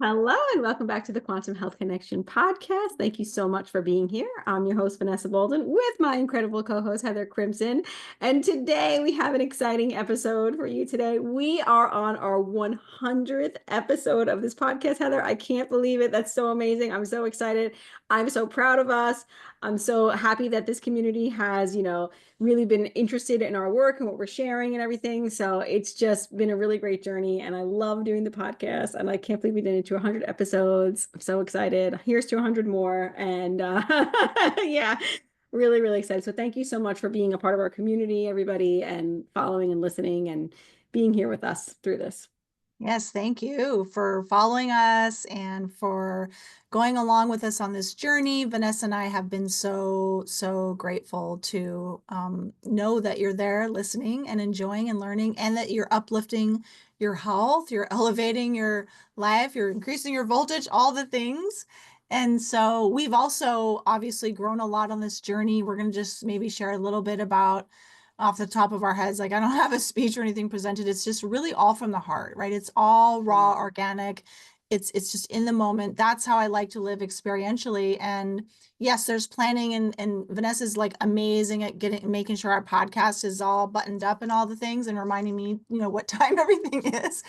Hello and welcome back to the Quantum Health Connection podcast. Thank you so much for being here. I'm your host, Vanessa Bolden, with my incredible co-host, Heather Crimson. And today we have an exciting episode for you today. We are on our 100th episode of this podcast, Heather. I can't believe it. That's so amazing. I'm so excited. I'm so proud of us. I'm so happy that this community has, really been interested in our work and what we're sharing and everything. So it's just been a really great journey. And I love doing the podcast. And I can't believe we did it to 100 episodes. I'm so excited. Here's to 100 more. And yeah, really, really excited. So thank you so much for being a part of our community, everybody, and following and listening and being here with us through this. Yes, thank you for following us and for going along with us on this journey. Vanessa and I have been so grateful to know that you're there listening and enjoying and learning, and that you're uplifting your health, you're elevating your life, you're increasing your voltage, all the things. And so we've also obviously grown a lot on this journey. We're going to just maybe share a little bit about off the top of our heads. Like, I don't have a speech or anything presented. It's just really all from the heart, right? It's all raw, organic. It's just in the moment. That's how I like to live experientially. And yes, there's planning, and Vanessa's like amazing at making sure our podcast is all buttoned up and all the things, and reminding me, what time everything is.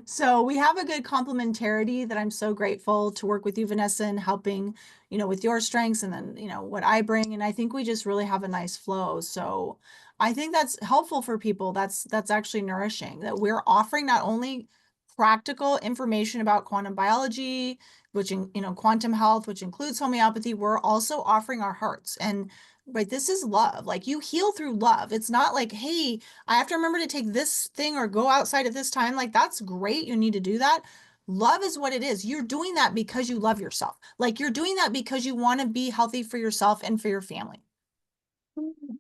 So we have a good complementarity that I'm so grateful to work with you, Vanessa, and helping, with your strengths, and then, what I bring. And I think we just really have a nice flow. So I think that's helpful for people. That's actually nourishing, that we're offering not only practical information about quantum biology, which quantum health, which includes homeopathy. We're also offering our hearts. And right, this is love. Like, you heal through love. It's not like, hey, I have to remember to take this thing or go outside at this time. Like, that's great. You need to do that. Love is what it is. You're doing that because you love yourself. Like, you're doing that because you want to be healthy for yourself and for your family.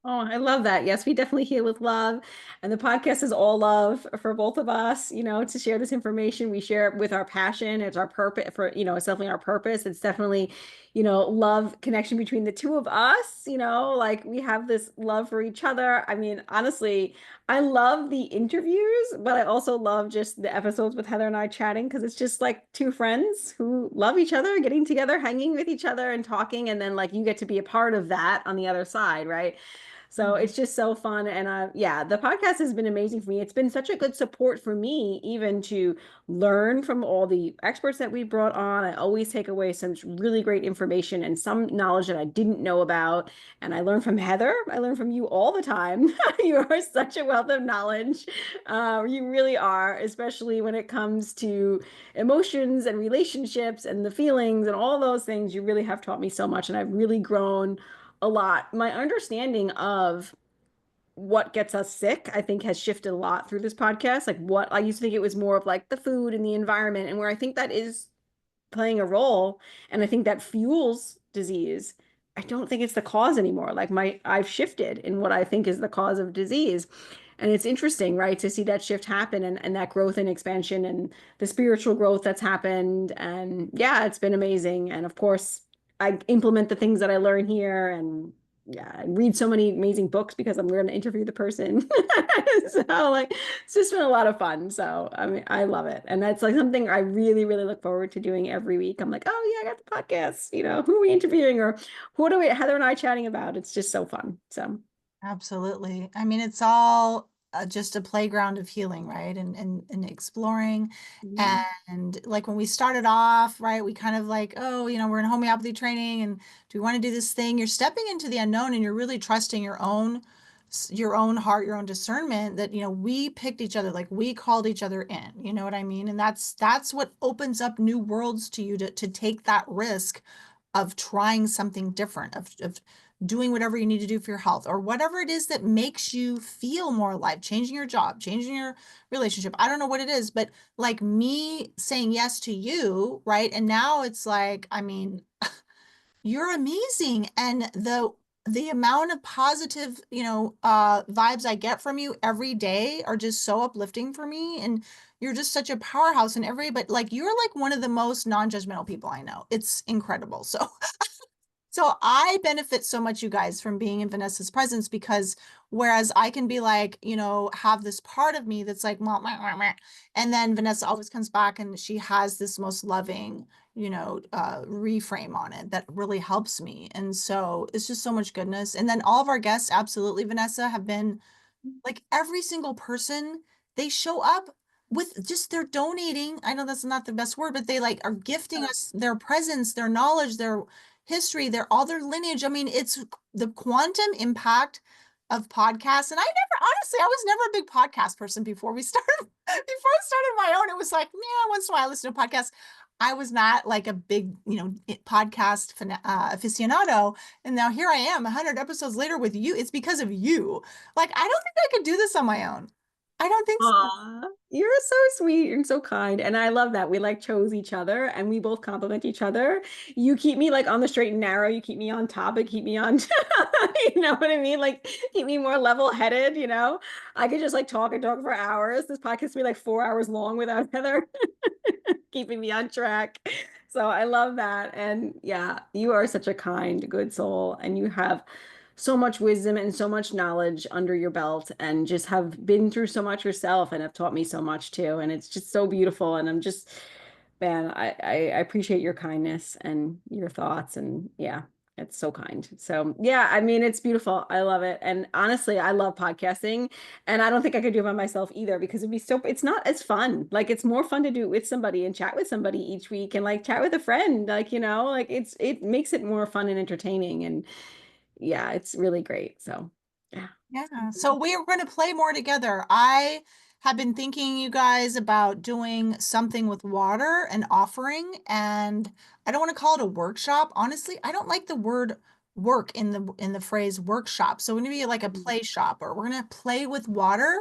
Oh, I love that. Yes, we definitely heal with love. And the podcast is all love for both of us, to share this information. We share it with our passion. It's our purpose it's definitely our purpose. It's definitely, love connection between the two of us, like we have this love for each other. I mean, honestly, I love the interviews, but I also love just the episodes with Heather and I chatting, because it's just like two friends who love each other, getting together, hanging with each other and talking. And then like you get to be a part of that on the other side, right? So Mhm. it's just so fun. And yeah, the podcast has been amazing for me. It's been such a good support for me, even to learn from all the experts that we brought on. I always take away some really great information and some knowledge that I didn't know about. And I learn from Heather. I learn from you all the time. You are such a wealth of knowledge. You really are, especially when it comes to emotions and relationships and the feelings and all those things. You really have taught me so much, and I've really grown a lot. My understanding of what gets us sick, I think, has shifted a lot through this podcast. Like, what I used to think it was more of like the food and the environment, and where I think that is playing a role, and I think that fuels disease. I don't think it's the cause anymore. Like, I've shifted in what I think is the cause of disease. And it's interesting, right, to see that shift happen, and that growth and expansion and the spiritual growth that's happened. And yeah, it's been amazing. And of course, I implement the things that I learn here, and yeah, I read so many amazing books because I'm going to interview the person. So like it's just been a lot of fun. So I mean, I love it. And that's like something I really, really look forward to doing every week. I'm like, oh yeah, I got the podcast. Who are we interviewing, or what are we, Heather and I, chatting about? It's just so fun. So Absolutely. I mean, it's all just a playground of healing, right? And exploring. yeah. And like when we started off, right, we kind of like, oh, we're in homeopathy training, and do we want to do this thing? You're stepping into the unknown, and you're really trusting your own heart, your own discernment, that, we picked each other, like we called each other in, you know what I mean? And that's what opens up new worlds to you, to take that risk of trying something different, of doing whatever you need to do for your health, or whatever it is that makes you feel more alive, changing your job, changing your relationship. I don't know what it is, but like me saying yes to you, right? And now it's like, I mean, you're amazing. And the amount of positive, vibes I get from you every day are just so uplifting for me. And you're just such a powerhouse in every, but like you're like one of the most non-judgmental people I know. It's incredible. So So I benefit so much, you guys, from being in Vanessa's presence because whereas I can be like, have this part of me that's like, "Mwah, mwah, mwah, mwah," and then Vanessa always comes back and she has this most loving, reframe on it that really helps me. And so it's just so much goodness. And then all of our guests, absolutely, Vanessa, have been like every single person, they show up with just they're donating. I know that's not the best word, but they like are gifting us their presence, their knowledge, their history, their all their lineage. I mean, it's the quantum impact of podcasts. And honestly, I was never a big podcast person before we started. Before I started my own, it was like, yeah, once in a while I listen to podcasts. I was not like a big, podcast aficionado. And now here I am, 100 episodes later with you. It's because of you. Like, I don't think I could do this on my own. I don't think so. Aw, you're so sweet and so kind. And I love that. We like chose each other and we both compliment each other. You keep me like on the straight and narrow. You keep me on topic, keep me on, you know what I mean? Like keep me more level-headed, you know? I could just like talk and talk for hours. This podcast could be like 4 hours long without Heather keeping me on track. So I love that. And yeah, you are such a kind, good soul. And you have so much wisdom and so much knowledge under your belt and just have been through so much yourself and have taught me so much too. And it's just so beautiful. And I'm just, man, I appreciate your kindness and your thoughts. And yeah, it's so kind. So yeah, I mean, it's beautiful. I love it. And honestly, I love podcasting. And I don't think I could do it by myself either because it's not as fun. Like it's more fun to do it with somebody and chat with somebody each week and like chat with a friend. Like, like it makes it more fun and entertaining. And yeah, it's really great. So, yeah. Yeah. So we are going to play more together. I have been thinking, you guys, about doing something with water, an offering, and I don't want to call it a workshop. Honestly, I don't like the word work in the phrase workshop. So we're going to be like a play shop, or we're going to play with water.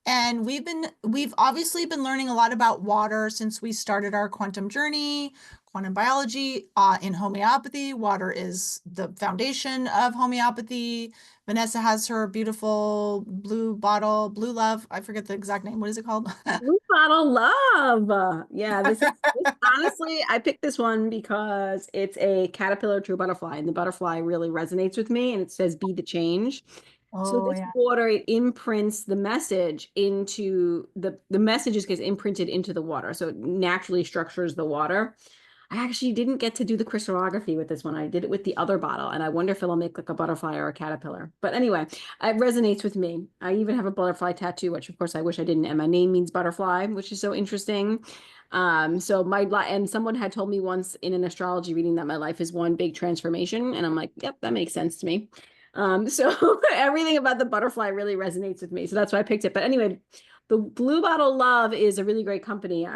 And we've obviously been learning a lot about water since we started our quantum journey, quantum biology, in homeopathy. Water is the foundation of homeopathy. Vanessa has her beautiful blue bottle, Blue Love. I forget the exact name. What is it called? Blue Bottle Love. Yeah, this honestly, I picked this one because it's a caterpillar to a butterfly, and the butterfly really resonates with me, and it says be the change. So Oh, this yeah. water, it imprints the message into the messages gets imprinted into the water. So it naturally structures the water. I actually didn't get to do the crystallography with this one. I did it with the other bottle, and I wonder if it'll make like a butterfly or a caterpillar. But anyway, it resonates with me. I even have a butterfly tattoo, which of course I wish I didn't. And my name means butterfly, which is so interesting. So and someone had told me once in an astrology reading that my life is one big transformation, and I'm like, yep, that makes sense to me. So everything about the butterfly really resonates with me. So that's why I picked it. But anyway, the Blue Bottle Love is a really great company.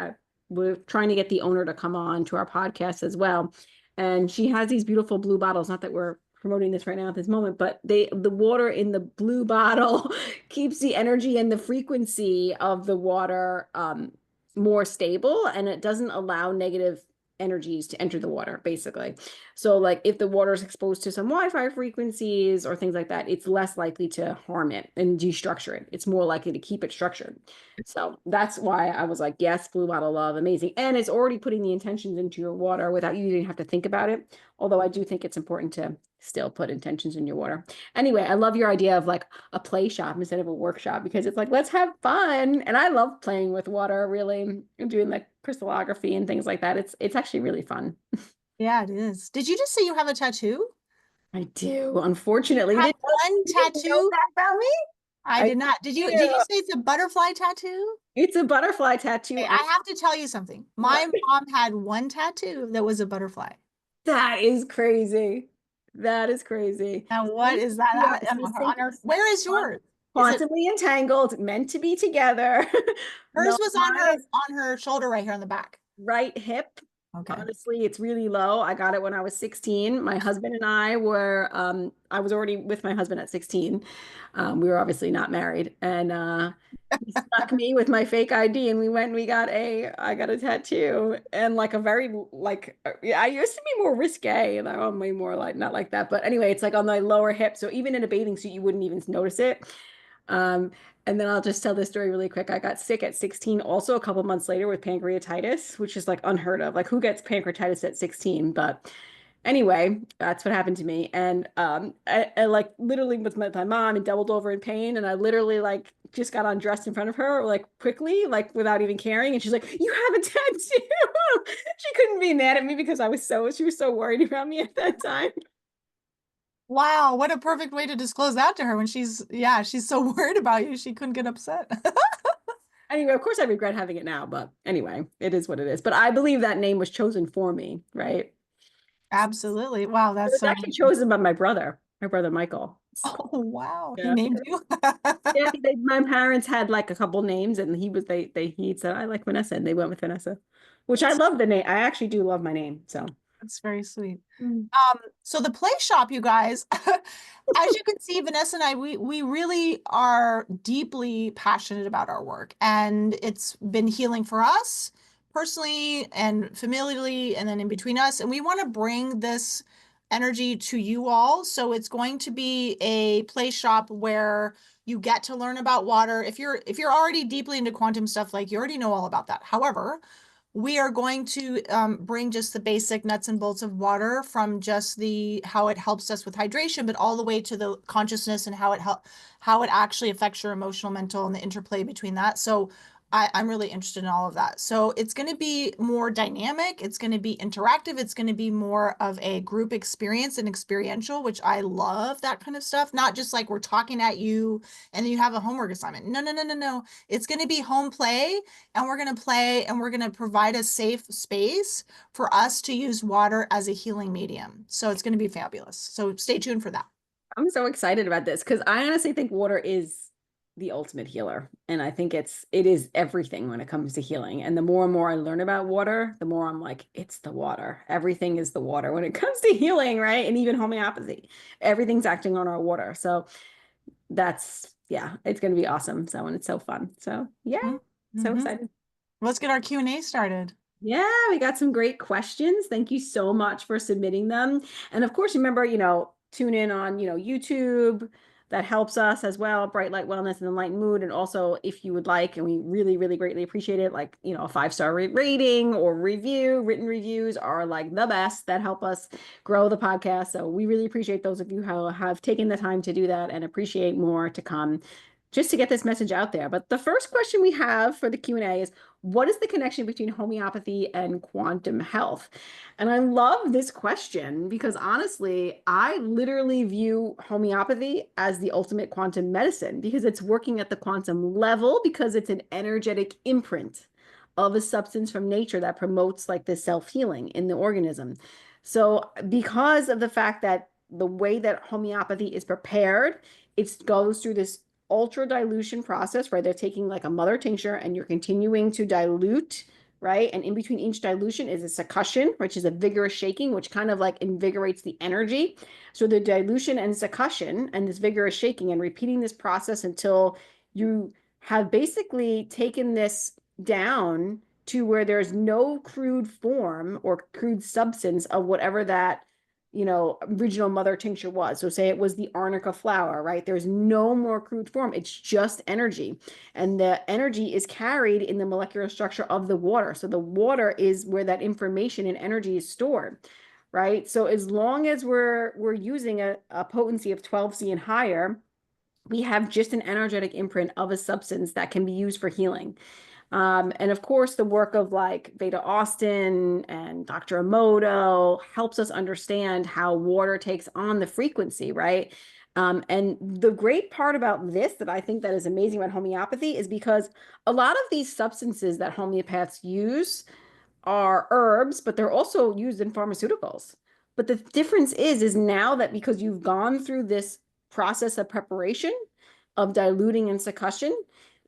We're trying to get the owner to come on to our podcast as well. And she has these beautiful blue bottles. Not that we're promoting this right now at this moment, but the water in the blue bottle keeps the energy and the frequency of the water more stable, and it doesn't allow negative energies to enter the water, basically. So like if the water is exposed to some Wi-Fi frequencies or things like that, it's less likely to harm it and destructure it. It's more likely to keep it structured. So that's why I was like, yes, Blue Bottle Love, amazing. And it's already putting the intentions into your water without you even have to think about it. Although I do think it's important to still put intentions in your water. Anyway, I love your idea of like a play shop instead of a workshop because it's like, let's have fun. And I love playing with water, really, and doing like crystallography and things like that. It's actually really fun. Yeah, it is. Did you just say you have a tattoo? I do. Unfortunately, You have one you didn't know tattoo? that about me? I I did not. Did you do. say it's a butterfly tattoo? It's a butterfly tattoo. Okay, I have to tell you something. What? My mom had one tattoo that was a butterfly. That is crazy. That is crazy. Now, what is that Yes, the on her? Where is yours? Is it quantumly entangled, meant to be together. hers No, was mine is on her shoulder right here on the back. right hip. Okay. Honestly, it's really low. I got it when I was 16. My husband and I were, I was already with my husband at 16. We were obviously not married. And he stuck me with my fake ID and we went and I got a tattoo and like a very, like, yeah, I used to be more risque and I'm way more like, not like that. But anyway, it's like on my lower hip. So even in a bathing suit, you wouldn't even notice it. Um, and then I'll just tell this story really quick. I got sick at 16, also a couple months later with pancreatitis, which is like unheard of. Like who gets pancreatitis at 16? But Anyway, that's what happened to me. And I like literally was with my mom and doubled over in pain. And I literally like just got undressed in front of her, like quickly, like without even caring. And she's like, "You have a tattoo." She couldn't be mad at me because she was so worried about me at that time. Wow, what a perfect way to disclose that to her when yeah, she's so worried about you, she couldn't get upset. Anyway, of course I regret having it now, but anyway, it is what it is. But I believe that name was chosen for me, right? Absolutely. Wow, It that's was so actually amazing. chosen by my brother Michael. So, Oh, wow. He yeah. named you. Yeah, my parents had like a couple names, and he said I like Vanessa, and they went with Vanessa, which I love the name. I actually do love my name. So That's very sweet. mm. So the play shop, you guys, as you can see, Vanessa and I, we really are deeply passionate about our work, and it's been healing for us personally and familially, and then in between us. And we want to bring this energy to you all. So it's going to be a play shop where you get to learn about water. If you're already deeply into quantum stuff, like you already know all about that. However, we are going to bring just the basic nuts and bolts of water from just the how it helps us with hydration, but all the way to the consciousness and how it actually affects your emotional, mental, and the interplay between that. So I'm really interested in all of that. So it's going to be more dynamic. It's going to be interactive. It's going to be more of a group experience and experiential, which I love that kind of stuff. Not just like we're talking at you and then you have a homework assignment. No, no, no, no, no. It's going to be home play and we're going to play and we're going to provide a safe space for us to use water as a healing medium. So it's going to be fabulous. So stay tuned for that. I'm so excited about this because I honestly think water is the ultimate healer, and I think it is everything when it comes to healing. And the more and more I learn about water, the more I'm like, it's the water. Everything is the water when it comes to healing, right? And even homeopathy, everything's acting on our water. So yeah, it's going to be awesome. So, and it's so fun. So, yeah, so Mm-hmm. excited. Let's get our Q&A started. Yeah, we got some great questions. Thank you so much for submitting them. And of course, remember, tune in on, YouTube. That helps us as well. Bright Light Wellness and Enlightened Mood. And also, if you would like, and we really, really greatly appreciate it, like, a 5-star rating or review, written reviews are like the best that help us grow the podcast. So we really appreciate those of you who have taken the time to do that and appreciate more to come just to get this message out there. But the first question we have for the Q&A is, what is the connection between homeopathy and quantum health? And I love this question because honestly, I literally view homeopathy as the ultimate quantum medicine because it's working at the quantum level because it's an energetic imprint of a substance from nature that promotes like this self-healing in the organism. So because of the fact that the way that homeopathy is prepared, it goes through this ultra dilution process where they're taking like a mother tincture and you're continuing to dilute, right? And in between each dilution is a succussion, which is a vigorous shaking, which kind of like invigorates the energy. So the dilution and succussion and this vigorous shaking and repeating this process until you have basically taken this down to where there's no crude form or crude substance of whatever that original mother tincture was. So say it was the arnica flower, right? There's no more crude form. It's just energy. And the energy is carried in the molecular structure of the water. So the water is where that information and energy is stored, right? So as long as we're using a potency of 12C and higher, we have just an energetic imprint of a substance that can be used for healing. And of course, the work of like Veda Austin and Dr. Emoto helps us understand how water takes on the frequency, right? And the great part about this that I think that is amazing about homeopathy is because a lot of these substances that homeopaths use are herbs, but they're also used in pharmaceuticals. But the difference is now that because you've gone through this process of preparation, of diluting and succussion,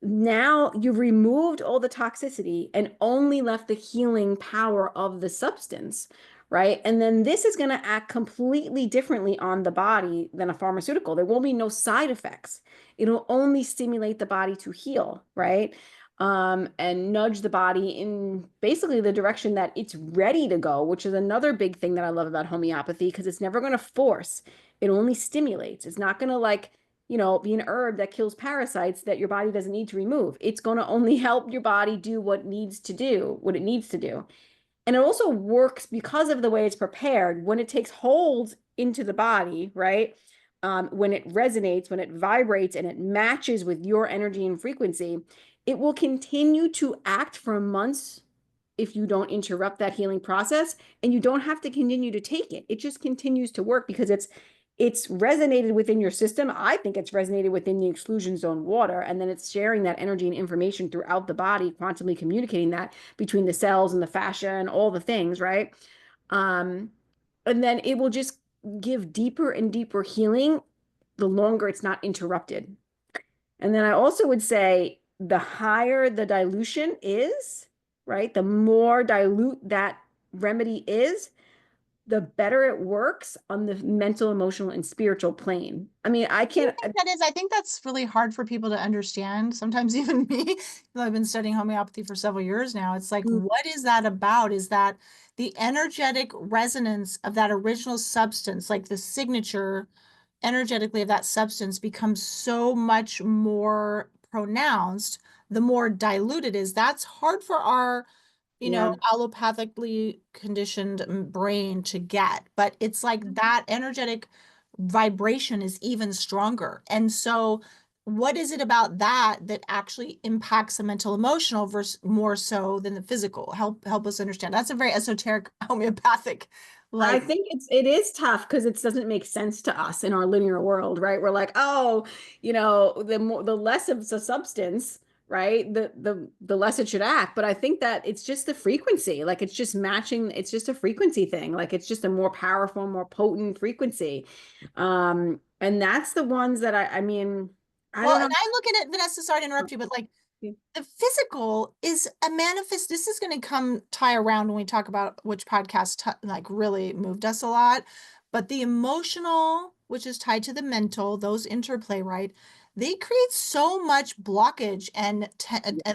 now you've removed all the toxicity and only left the healing power of the substance, right? And then this is going to act completely differently on the body than a pharmaceutical. There will be no side effects. It'll only stimulate the body to heal, right? And nudge the body in basically the direction that it's ready to go, which is another big thing that I love about homeopathy because it's never going to force. It only stimulates. It's not going to like, be an herb that kills parasites that your body doesn't need to remove. It's going to only help your body do what it needs to do. And it also works because of the way it's prepared. When it takes hold into the body, right? When it resonates, when it vibrates and it matches with your energy and frequency, it will continue to act for months if you don't interrupt that healing process, and you don't have to continue to take it. It just continues to work because it's resonated within your system. I think it's resonated within the exclusion zone water, and then it's sharing that energy and information throughout the body, quantumly communicating that between the cells and the fascia and all the things, right? Um, and then it will just give deeper and deeper healing the longer it's not interrupted. And then I also would say the higher the dilution is, right? The more dilute that remedy is, the better it works on the mental, emotional, and spiritual plane. I mean, I Do you can't, think that is? I think that's really hard for people to understand. Sometimes even me, I've been studying homeopathy for several years now. It's like, what is that about? Is that the energetic resonance of that original substance, like the signature energetically of that substance becomes so much more pronounced the more dilute it is. That's hard for our yeah. allopathically conditioned brain to get. But it's like that energetic vibration is even stronger. And so, what is it about that that actually impacts the mental emotional versus more so than the physical? Help us understand. That's a very esoteric homeopathic, I like, think it is tough because it doesn't make sense to us in our linear world, right? We're like, oh, the less of the substance, right? The less it should act. But I think that it's just the frequency. Like it's just matching, it's just a frequency thing. Like it's just a more powerful, more potent frequency. And that's the ones that I mean, I well, don't and know. I look at it, Vanessa, sorry to interrupt you, but like the physical is a manifest. This is going to come tie around when we talk about which podcast like really moved us a lot. But the emotional, which is tied to the mental, those interplay, right? They create so much blockage and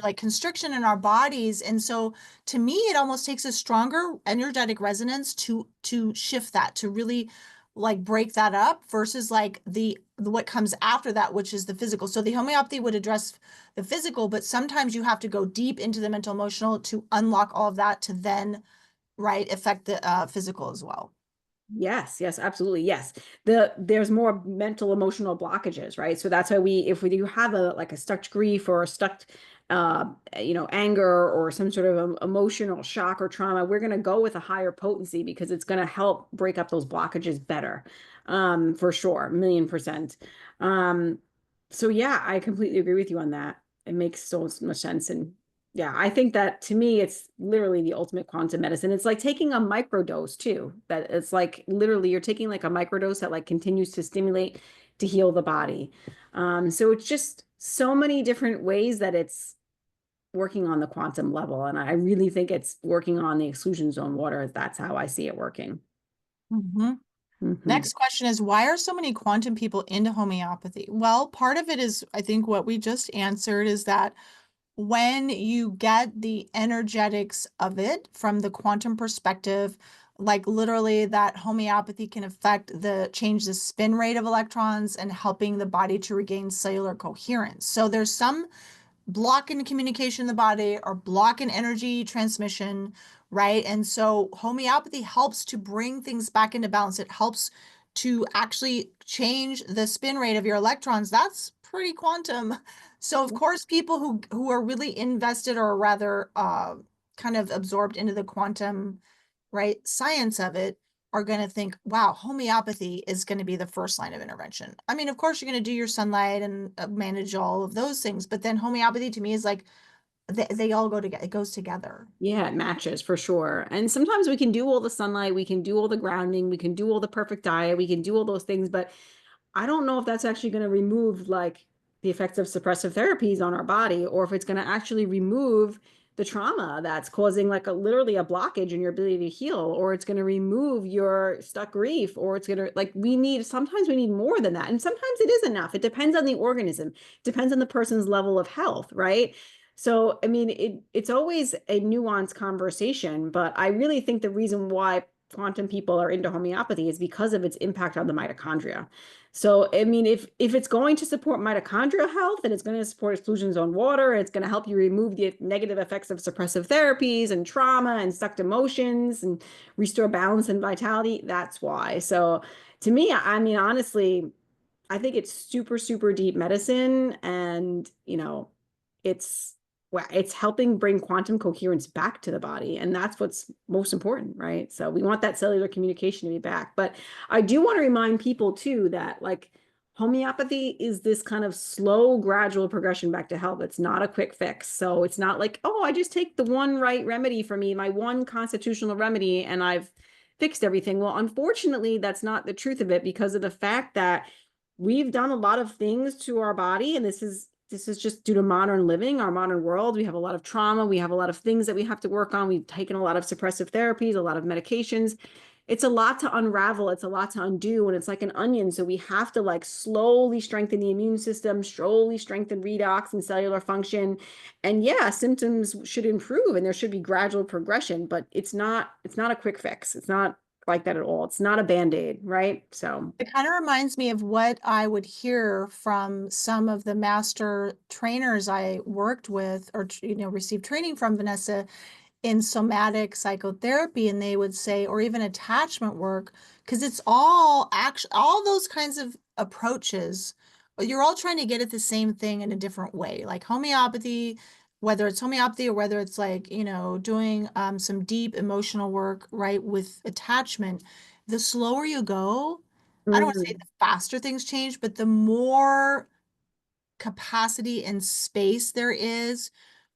like constriction in our bodies. And so to me, it almost takes a stronger energetic resonance to shift that, to really like break that up versus like the what comes after that, which is the physical. So the homeopathy would address the physical, but sometimes you have to go deep into the mental emotional to unlock all of that to then, right, affect the physical as well. Yes, yes, absolutely. Yes. There's more mental emotional blockages, right? So that's why if we do have a like a stuck grief or a stuck anger or some sort of emotional shock or trauma, we're going to go with a higher potency because it's going to help break up those blockages better. For sure, 1,000,000%. Um, so yeah, I completely agree with you on that. It makes so much sense. And yeah, I think that to me, it's literally the ultimate quantum medicine. It's like taking a microdose too. That it's like literally you're taking like a microdose that like continues to stimulate to heal the body. So it's just so many different ways that it's working on the quantum level. And I really think it's working on the exclusion zone water. That's how I see it working. Hmm. Hmm. Next question is, why are so many quantum people into homeopathy? Well, part of it is, I think what we just answered is that when you get the energetics of it from the quantum perspective, like literally that homeopathy can affect change the spin rate of electrons and helping the body to regain cellular coherence. So there's some block in communication in the body or block in energy transmission, right? And so homeopathy helps to bring things back into balance. It helps to actually change the spin rate of your electrons. That's pretty quantum. So of course, people who are really invested or rather kind of absorbed into the quantum, right, science of it are going to think, wow, homeopathy is going to be the first line of intervention. I mean, of course, you're going to do your sunlight and manage all of those things, but then homeopathy to me is like they all go together. It goes together. Yeah, it matches for sure. And sometimes we can do all the sunlight, we can do all the grounding, we can do all the perfect diet, we can do all those things, but I don't know if that's actually going to remove like the effects of suppressive therapies on our body, or if it's going to actually remove the trauma that's causing like literally a blockage in your ability to heal, or it's going to remove your stuck grief, or it's going to like sometimes we need more than that. And sometimes it is enough. It depends on the organism, depends on the person's level of health, right? So, I mean, it's always a nuanced conversation, but I really think the reason why quantum people are into homeopathy is because of its impact on the mitochondria. So, I mean, if it's going to support mitochondrial health and it's going to support exclusion zone water, it's going to help you remove the negative effects of suppressive therapies and trauma and stuck emotions and restore balance and vitality, that's why. So, to me, I mean, honestly, I think it's super, super deep medicine, and it's well, it's helping bring quantum coherence back to the body, and that's what's most important, right? So we want that cellular communication to be back. But I do want to remind people too that like homeopathy is this kind of slow, gradual progression back to health. It's not a quick fix. So it's not like, oh, I just take the one right remedy for me, my one constitutional remedy, and I've fixed everything. Well, unfortunately, that's not the truth of it because of the fact that we've done a lot of things to our body, and this is just due to modern living, our modern world. We have a lot of trauma, we have a lot of things that we have to work on. We've taken a lot of suppressive therapies, a lot of medications. It's a lot to unravel, it's a lot to undo, and it's like an onion. So we have to like slowly strengthen the immune system, slowly strengthen redox and cellular function. And yeah, symptoms should improve and there should be gradual progression, but it's not a quick fix. It's not like that at all. It's not a band-aid, right? So It kind of reminds me of what I would hear from some of the master trainers I worked with or, received training from, Vanessa, in somatic psychotherapy. And they would say, or even attachment work, because it's all actually all those kinds of approaches, you're all trying to get at the same thing in a different way. Like homeopathy, whether it's homeopathy or whether it's like, doing some deep emotional work, right, with attachment, the slower you go, I don't want to say mm, the faster things change, but the more capacity and space there is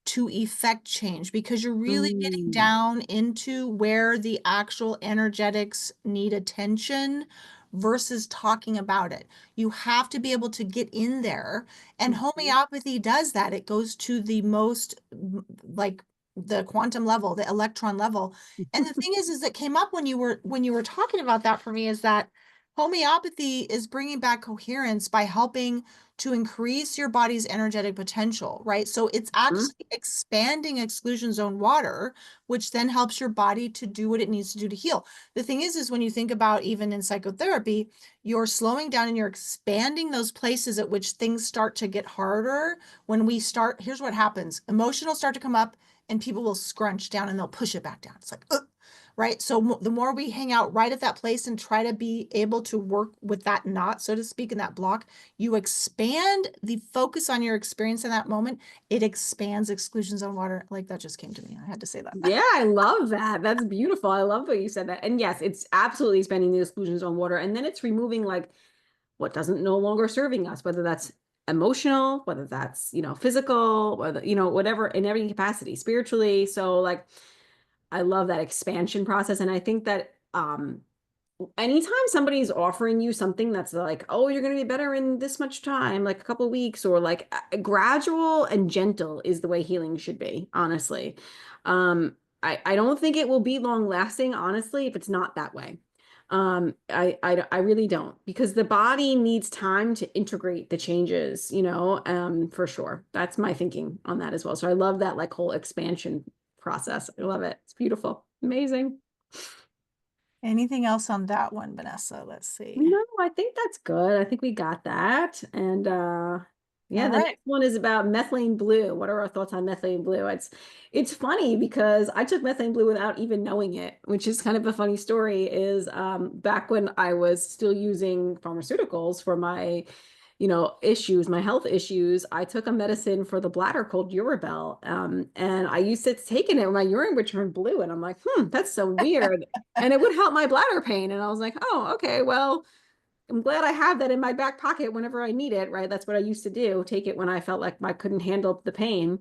to effect change, because you're really getting mm, down into where the actual energetics need attention versus talking about it. You have to be able to get in there. And mhm, homeopathy does that. It goes to the most like the quantum level, the electron level. And the thing is that came up when you were talking about that for me is that homeopathy is bringing back coherence by helping to increase your body's energetic potential, right? So it's mhm, actually expanding exclusion zone water, which then helps your body to do what it needs to do to heal. The thing is when you think about even in psychotherapy, you're slowing down and you're expanding those places at which things start to get harder. When we start, here's what happens. Emotional start to come up and people will scrunch down and they'll push it back down. It's like, ugh, right? So the more we hang out right at that place and try to be able to work with that knot, so to speak, in that block, you expand the focus on your experience in that moment. It expands exclusion zone water. Like that just came to me. I had to say that. Yeah, I love that. That's beautiful. I love that you said that. And yes, it's absolutely expanding the exclusions on water. And then it's removing like what doesn't no longer serving us, whether that's emotional, whether that's, physical, whether, whatever in every capacity, spiritually. So like I love that expansion process. And I think that anytime somebody's offering you something that's like, oh, you're going to be better in this much time, like a couple of weeks, or like gradual and gentle is the way healing should be, honestly. I don't think it will be long lasting, honestly, if it's not that way. I really don't, because the body needs time to integrate the changes, for sure. That's my thinking on that as well. So I love that like whole expansion process. I love it. It's beautiful. Amazing. Anything else on that one, Vanessa? Let's see. No, I think that's good. I think we got that. And yeah, All the right. next one is about methylene blue. What are our thoughts on methylene blue? It's funny because I took methylene blue without even knowing it, which is kind of a funny story, is back when I was still using pharmaceuticals for my issues, my health issues, I took a medicine for the bladder called Urabel. And I used to take it and my urine would turn blue. And I'm like, that's so weird. And it would help my bladder pain. And I was like, oh, okay, well, I'm glad I have that in my back pocket whenever I need it, right? That's what I used to do, take it when I felt like I couldn't handle the pain.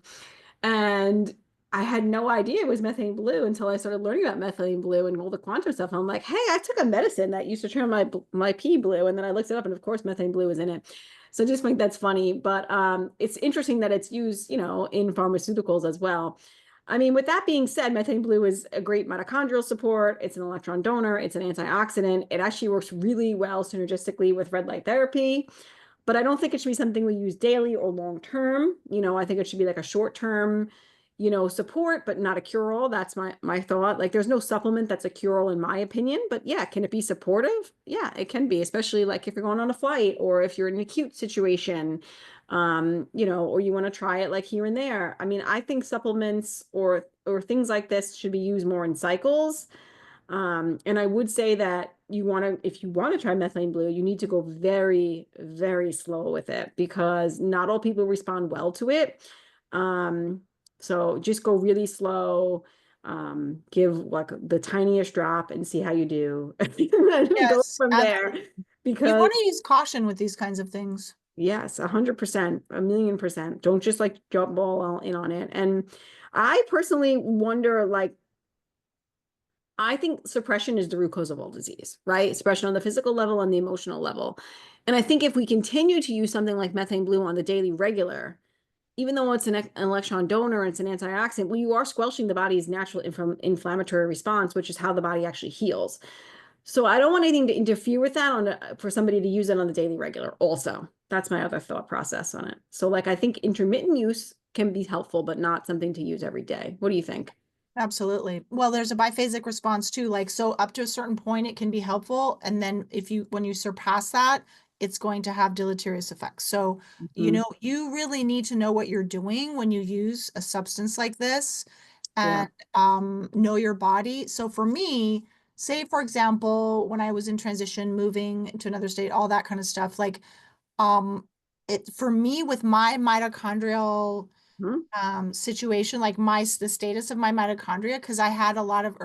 And I had no idea it was methane blue until I started learning about methylene blue and all the quantum stuff. And I'm like, hey, I took a medicine that used to turn my pee blue, and then I looked it up, and of course, methane blue is in it. So I just think that's funny, but it's interesting that it's used, in pharmaceuticals as well. I mean, with that being said, methane blue is a great mitochondrial support. It's an electron donor. It's an antioxidant. It actually works really well synergistically with red light therapy, but I don't think it should be something we use daily or long term. I think it should be like a short term, support, but not a cure-all. That's my thought. Like there's no supplement that's a cure-all in my opinion, but yeah, can it be supportive? Yeah, it can be, especially like if you're going on a flight or if you're in an acute situation, or you want to try it like here and there. I mean, I think supplements or things like this should be used more in cycles. And I would say that if you want to try methylene blue, you need to go very, very slow with it because not all people respond well to it. Um, so just go really slow, give like the tiniest drop and see how you do, and then go Yes, from there. absolutely. You Because want to use caution with these kinds of things. yes, 100%, a million percent. Don't just like jump all in on it. And I personally wonder, like, I think suppression is the root cause of all disease, right? Suppression on the physical level and the emotional level. And I think if we continue to use something like methane blue on the daily regular, even though it's an electron donor and it's an antioxidant, well, you are squelching the body's natural inflammatory response, which is how the body actually heals. So I don't want anything to interfere with that for somebody to use it on the daily regular. Also, that's my other thought process on it. So like I think intermittent use can be helpful, but not something to use every day. What do you think? Absolutely. Well, there's a biphasic response too. Like, so up to a certain point, it can be helpful. And then when you surpass that, it's going to have deleterious effects. So, Mhm. you really need to know what you're doing when you use a substance like this Yeah. and know your body. So for me, say for example, when I was in transition, moving to another state, all that kind of stuff, like um for me with my mitochondrial Mhm. situation, like the status of my mitochondria, because I had a lot of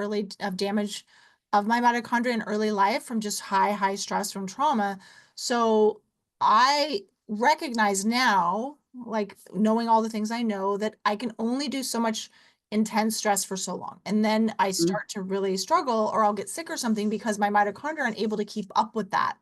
damage of my mitochondria in early life from just high stress from trauma. So I recognize now, like knowing all the things I know, that I can only do so much intense stress for so long. And then I Mhm. start to really struggle or I'll get sick or something because my mitochondria aren't able to keep up with that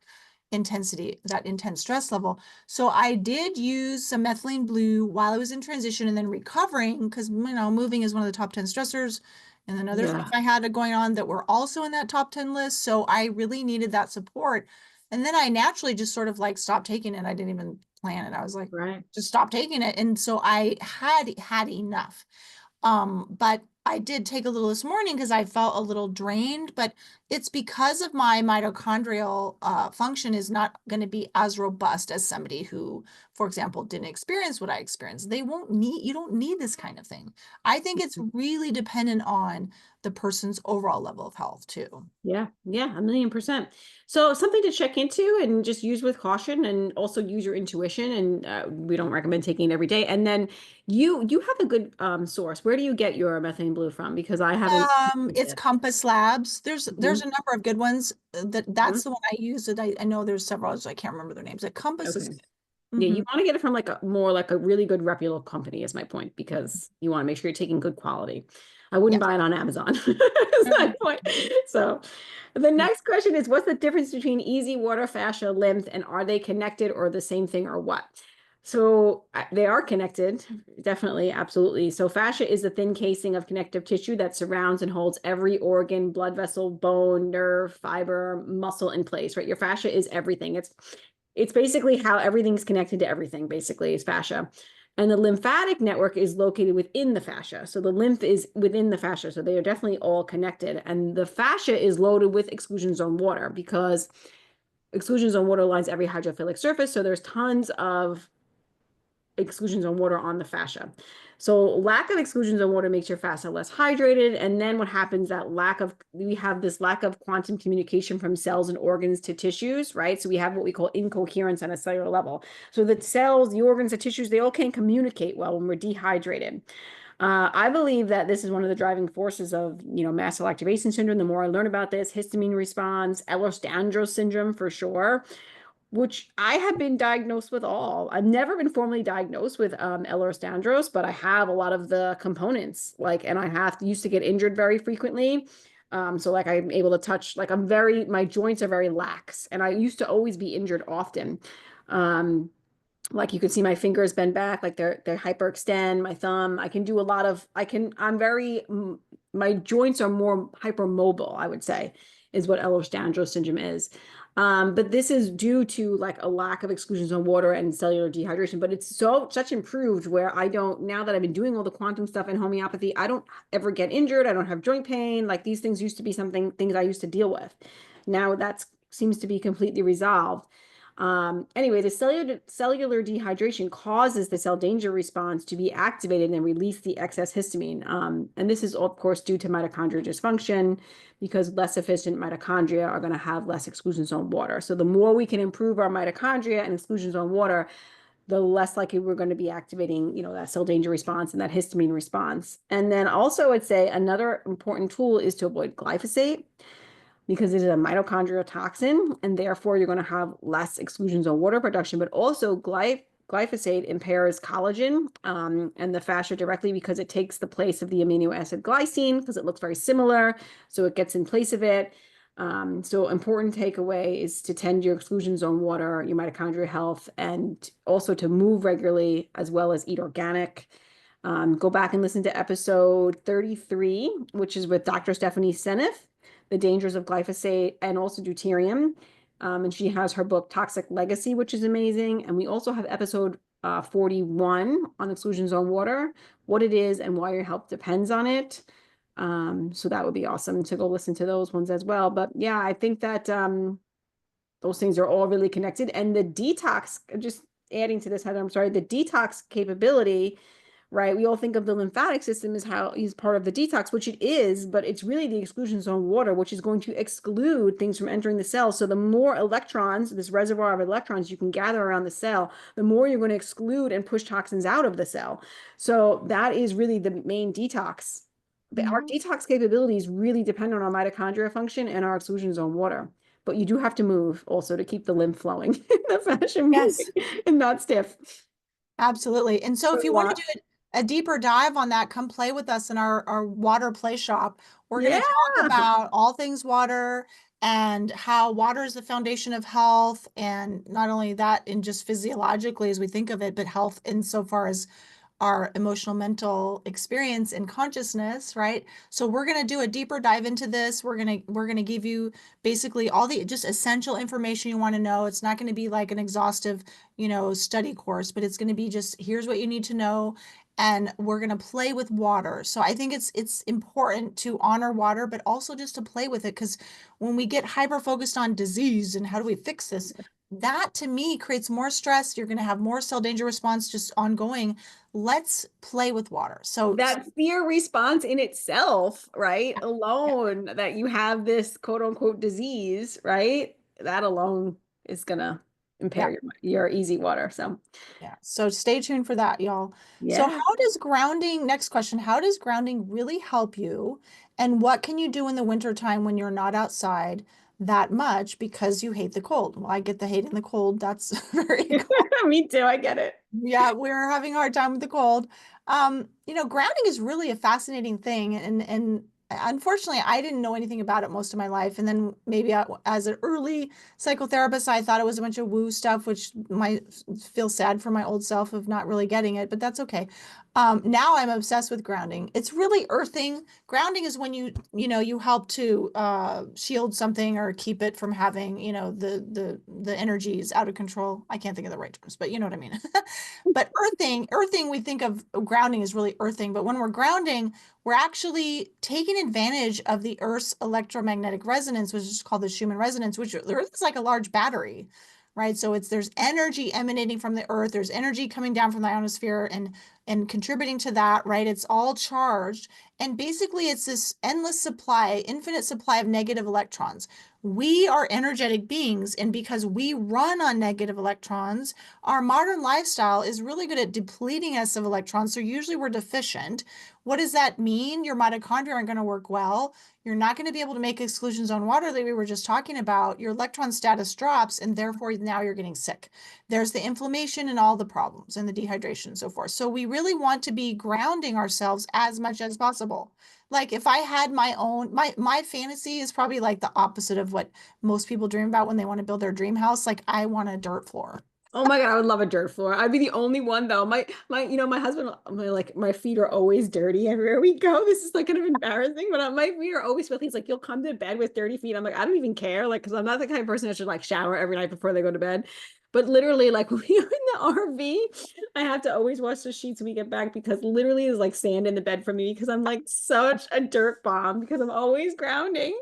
intensity, that intense stress level. So I did use some methylene blue while I was in transition and then recovering because, moving is one of the top 10 stressors. And then other things Yeah. I had going on that were also in that top 10 list. So I really needed that support. And then I naturally just sort of like stopped taking it. I didn't even plan it. I was like, Right. just stop taking it. And so I had enough. But I did take a little this morning because I felt a little drained, but it's because of my mitochondrial function is not going to be as robust as somebody who, for example, didn't experience what I experienced. You don't need this kind of thing. I think it's really dependent on the person's overall level of health too. Yeah, yeah, a million percent. So something to check into and just use with caution and also use your intuition. And we don't recommend taking it every day. And then you have a good source. Where do you get your methane blue from? Because I haven't used It's it. Compass Labs. There's Mhm. a number of good ones. That's Mhm. the one I use. That I know there's several others. I can't remember their names. Like Compass is Okay. good. Yeah, you Hmm. want to get it from like a more like a really good reputable company is my point because you want to make sure you're taking good quality. I wouldn't Yes. buy it on Amazon. That's my Mhm. point. So the Yeah. next question is what's the difference between easy water, fascia, lymph, and are they connected or the same thing or what? So they are connected, definitely, absolutely. So fascia is the thin casing of connective tissue that surrounds and holds every organ, blood vessel, bone, nerve, fiber, muscle in place, right? Your fascia is everything. It's basically how everything's connected to everything, basically, is fascia. And the lymphatic network is located within the fascia. So the lymph is within the fascia. So they are definitely all connected. And the fascia is loaded with exclusion zone water because exclusion zone water lines every hydrophilic surface. So there's tons of exclusions on water on the fascia. So lack of exclusions on water makes your fascia less hydrated. And then what happens that we have this lack of quantum communication from cells and organs to tissues, right? So we have what we call incoherence on a cellular level. So the cells, the organs, the tissues, they all can't communicate well when we're dehydrated. I believe that this is one of the driving forces of, mast cell activation syndrome. The more I learn about this, histamine response, Ehlers-Danlos syndrome for sure, which I have been diagnosed with all. I've never been formally diagnosed with Ehlers-Danlos, but I have a lot of the components. Like, and I have used to get injured very frequently. So like I'm able to touch, like my joints are very lax, and I used to always be injured often. Um, like you can see my fingers bend back, like they're hyperextend, my thumb. I can do a lot of, I'm very, my joints are more hypermobile, I would say, is what Ehlers-Danlos syndrome is. But this is due to like a lack of exclusions on water and cellular dehydration. But it's so such improved where I don't, now that I've been doing all the quantum stuff and homeopathy, I don't ever get injured. I don't have joint pain. Like these things used to be things I used to deal with. Now that seems to be completely resolved. Anyway, the cellular dehydration causes the cell danger response to be activated and release the excess histamine. And this is, of course, due to mitochondrial dysfunction because less efficient mitochondria are going to have less exclusion zone water. So the more we can improve our mitochondria and exclusion zone water, the less likely we're going to be activating, that cell danger response and that histamine response. And then also I'd say another important tool is to avoid glyphosate because it is a mitochondrial toxin, and therefore you're going to have less exclusions on water production, but also glyphosate impairs collagen and the fascia directly because it takes the place of the amino acid glycine because it looks very similar. So it gets in place of it. So important takeaway is to tend your exclusion zone water, your mitochondrial health, and also to move regularly as well as eat organic. Go back and listen to episode 33, which is with Dr. Stephanie Seneff, the dangers of glyphosate and also deuterium. And she has her book Toxic Legacy, which is amazing. And we also have episode 41 on exclusion zone water, what it is and why your health depends on it. So that would be awesome to go listen to those ones as well. But yeah, I think that those things are all really connected. And the detox, just adding to this, Heather, I'm sorry, the detox capability, right? We all think of the lymphatic system as how he's part of the detox, which it is, but it's really the exclusion zone water, which is going to exclude things from entering the cell. So the more electrons, this reservoir of electrons you can gather around the cell, the more you're going to exclude and push toxins out of the cell. So that is really the main detox. Our Mhm. detox capabilities really depend on our mitochondria function and our exclusion zone water. But you do have to move also to keep the lymph flowing, the fashion moving Yes. and not stiff. Absolutely. And so if Learn you a want to lot. do a deeper dive on that, come play with us in our water play shop. We're going Yeah. to talk about all things water and how water is the foundation of health. And not only that, in just physiologically as we think of it, but health insofar as our emotional mental experience and consciousness, right? So we're going to do a deeper dive into this. We're going to give you basically all the just essential information you want to know. It's not going to be like an exhaustive, study course, but it's going to be just here's what you need to know, and we're going to play with water. So I think it's important to honor water, but also just to play with it, because when we get hyper focused on disease and how do we fix this, that to me creates more stress. You're going to have more cell danger response just ongoing. Let's play with water. So That fear response in itself, right? Alone, that you have this quote unquote disease, right? That alone is gonna yeah, impair your easy water. So yeah. So stay tuned for that, y'all. So yeah. next question, how does grounding really help you? And what can you do in the winter time when you're not outside that much because you hate the cold? Well, I get the hating the cold. That's very Me too, I get it. Yeah, we're having a hard time with the cold. Grounding is really a fascinating thing, and unfortunately, I didn't know anything about it most of my life. And then maybe as an early psychotherapist, I thought it was a bunch of woo stuff, which might feel sad for my old self of not really getting it, but that's okay. Now I'm obsessed with grounding. It's really earthing. Grounding is when you help to shield something or keep it from having, the energies out of control. I can't think of the right terms, but you know what I mean. But earthing, we think of grounding as really earthing, but when we're grounding, we're actually taking advantage of the Earth's electromagnetic resonance, which is called the Schumann resonance, which the Earth is like a large battery, right? So there's energy emanating from the Earth, there's energy coming down from the ionosphere and contributing to that, right? It's all charged. And basically it's this endless supply, infinite supply of negative electrons. We are energetic beings, and because we run on negative electrons, our modern lifestyle is really good at depleting us of electrons. So usually we're deficient. What does that mean? Your mitochondria aren't going to work well. You're not going to be able to make exclusions on water that we were just talking about. Your electron status drops, and therefore now you're getting sick. There's the inflammation and all the problems and the dehydration and so forth. So we really want to be grounding ourselves as much as possible. Like if I had my fantasy is probably like the opposite of what most people dream about when they want to build their dream house. Like I want a dirt floor. Oh my God, I would love a dirt floor. I'd be the only one though. My husband, my feet are always dirty everywhere we go. This is like kind of embarrassing, but my feet are always filthy. He's like, you'll come to bed with dirty feet. I'm like, I don't even care. Like, because I'm not the kind of person that should like shower every night before they go to bed. But literally, like when we're in the RV, I have to always wash the sheets when we get back because literally there's like sand in the bed for me because I'm like such a dirt bomb because I'm always grounding.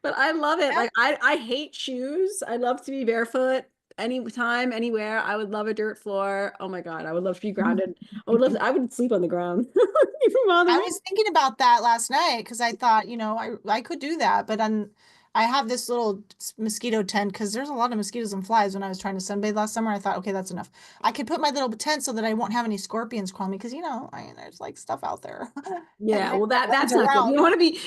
But I love it. Like I hate shoes. I love to be barefoot anytime, anywhere. I would love a dirt floor. Oh my God, I would love to be grounded. I would sleep on the ground. Even bother I me. was thinking about that last night because I thought, I could do that, but I have this little mosquito tent because there's a lot of mosquitoes and flies when I was trying to sunbathe last summer. I thought, okay, that's enough. I could put my little tent so that I won't have any scorpions crawl me because there's like stuff out there and Yeah, they're well roaming that's not good. around.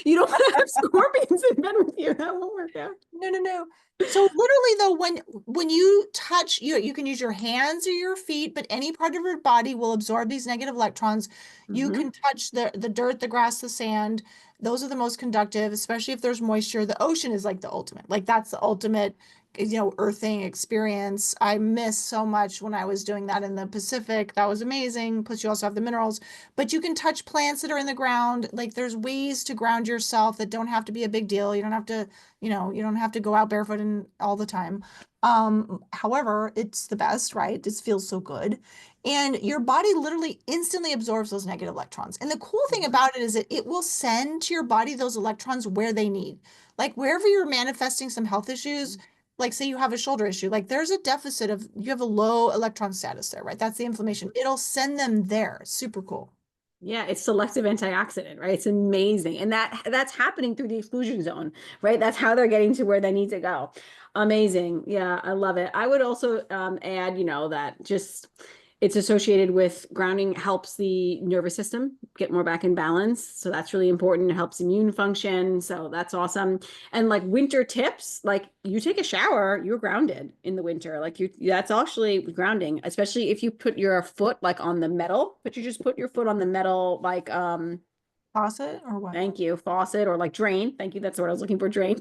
You don't want to have scorpions in bed with you. That won't work out. No, no, no. So literally though, when you touch, you can use your hands or your feet, but any part of your body will absorb these negative electrons. You Hmm. can touch the dirt, the grass, the sand. Those are the most conductive, especially if there's moisture. The ocean is like the ultimate. Like that's the ultimate, earthing experience. I miss so much when I was doing that in the Pacific. That was amazing. Plus you also have the minerals, but you can touch plants that are in the ground. Like there's ways to ground yourself that don't have to be a big deal. You don't have to you don't have to go out barefoot and all the time. However, it's the best, right? It feels so good. And your body literally instantly absorbs those negative electrons. And the cool thing about it is that it will send to your body those electrons where they need. Like wherever you're manifesting some health issues, like say you have a shoulder issue, like there's a deficit of, you have a low electron status there, right? That's the inflammation. It'll send them there. Super cool. Yeah, it's selective antioxidant, right? It's amazing. And that's happening through the exclusion zone, right? That's how they're getting to where they need to go. Amazing. Yeah, I love it. I would also add, that just it's associated with grounding helps the nervous system get more back in balance. So that's really important. It helps immune function. So that's awesome. And like winter tips, like you take a shower, you're grounded in the winter. That's actually grounding, especially if you put your foot like on the metal, but you just put your foot on the metal, like, Faucet or what? thank you, faucet or like drain. Thank you. That's what I was looking for, drain.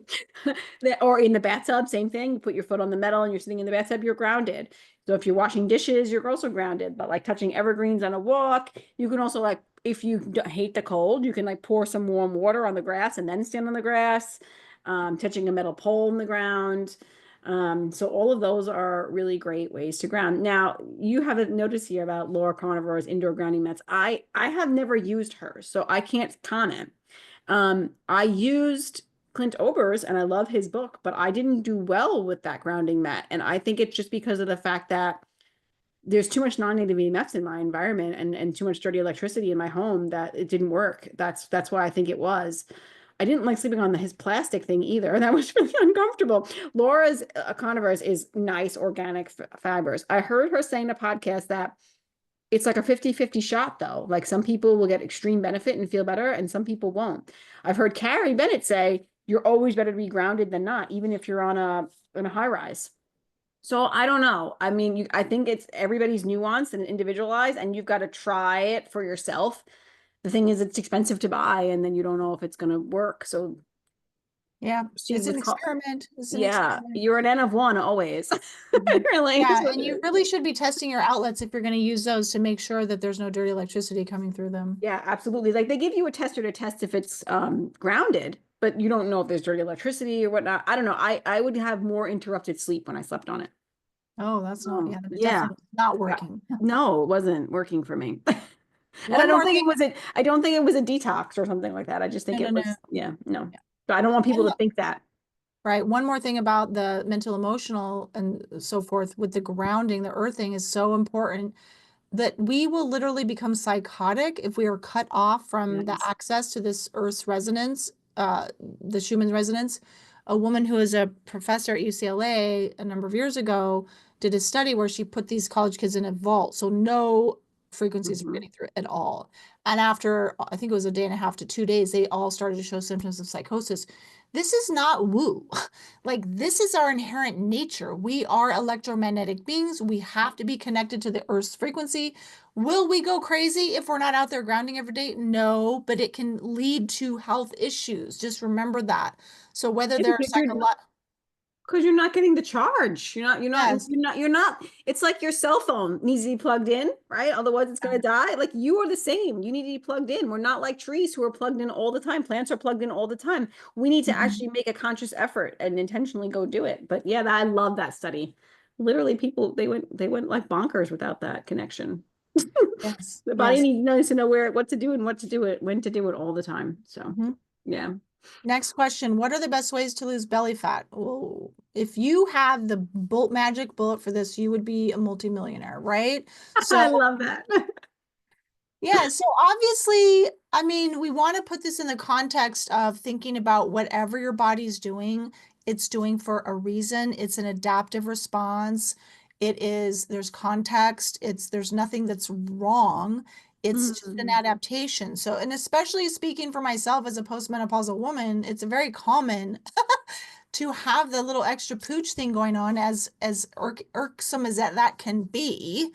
Or in the bathtub, same thing. You put your foot on the metal and you're sitting in the bathtub, you're grounded. So if you're washing dishes, you're also grounded. But like touching evergreens on a walk, you can also like, if you hate the cold, you can like pour some warm water on the grass and then stand on the grass, touching a metal pole in the ground. So all of those are really great ways to ground. Now, you have a notice here about Laura Carnivore's indoor grounding mats. I have never used hers, so I can't comment. I used Clint Ober's and I love his book, but I didn't do well with that grounding mat. And I think it's just because of the fact that there's too much non-native EMFs in my environment and too much dirty electricity in my home that it didn't work. That's why I think it was. I didn't like sleeping on his plastic thing either. That was really uncomfortable. Laura's Converse is nice organic fibers. I heard her say in a podcast that it's like a 50-50 shot though. Like some people will get extreme benefit and feel better and some people won't. I've heard Carrie Bennett say you're always better to be grounded than not, even if you're on a high rise. So I don't know. I mean, I think it's everybody's nuanced and individualized, and you've got to try it for yourself. The thing is, it's expensive to buy, and then you don't know if it's going to work. So Yeah, proceed it's an with experiment. It's an yeah, experiment. you're an N of one always. Mhm. Really, is Yeah, what and it you is. really should be testing your outlets if you're going to use those to make sure that there's no dirty electricity coming through them. Yeah, absolutely. Like they give you a tester to test if it's grounded, but you don't know if there's dirty electricity or whatnot. I don't know. I would have more interrupted sleep when I slept on it. Oh, that's not, yeah, that Yeah. definitely not Yeah. working. No, it wasn't working for me. And I One don't more think it thing. was I don't think it was a detox or something like that. I just No, think no, it no. was, yeah, no. Yeah. But I don't want people One, to think that. right. One more thing about the mental, emotional, and so forth with the grounding, the earthing is so important that we will literally become psychotic if we are cut off from the Yes. access to this Earth's resonance, the Schumann resonance. A woman who is a professor at UCLA a number of years ago did a study where she put these college kids in a vault, so no frequencies were Hmm. getting through at all. And after, I think it was a day and a half to 2 days, they all started to show symptoms of psychosis. This is not woo. Like, this is our inherent nature. We are electromagnetic beings. We have to be connected to the Earth's frequency. Will we go crazy if we're not out there grounding every day? No, but it can lead to health issues. Just remember that. So whether Yeah, they're because you're psychological, Because you're not getting the charge. Yes. You're not, it's like your cell phone needs to be plugged in, right? Otherwise it's going to die. Like you are the same. You need to be plugged in. We're not like trees who are plugged in all the time. Plants are plugged in all the time. We need to Mhm. actually make a conscious effort and intentionally go do it. But yeah, I love that study. Literally people, they went like bonkers without that connection. Yes. The body Yes. needs to know what to do and what to do it, when to do it all the time. So Mhm. yeah. Next question. What are the best ways to lose belly fat? Well, if you have the magic bullet for this, you would be a multimillionaire, right? So I love that. yeah, so obviously, I mean, we want to put this in the context of thinking about whatever your body's doing, it's doing for a reason. It's an adaptive response. There's context. There's nothing that's wrong. It's just an Mhm. adaptation. So, and especially speaking for myself as a postmenopausal woman, it's very common to have the little extra pooch thing going on as irksome as that can be.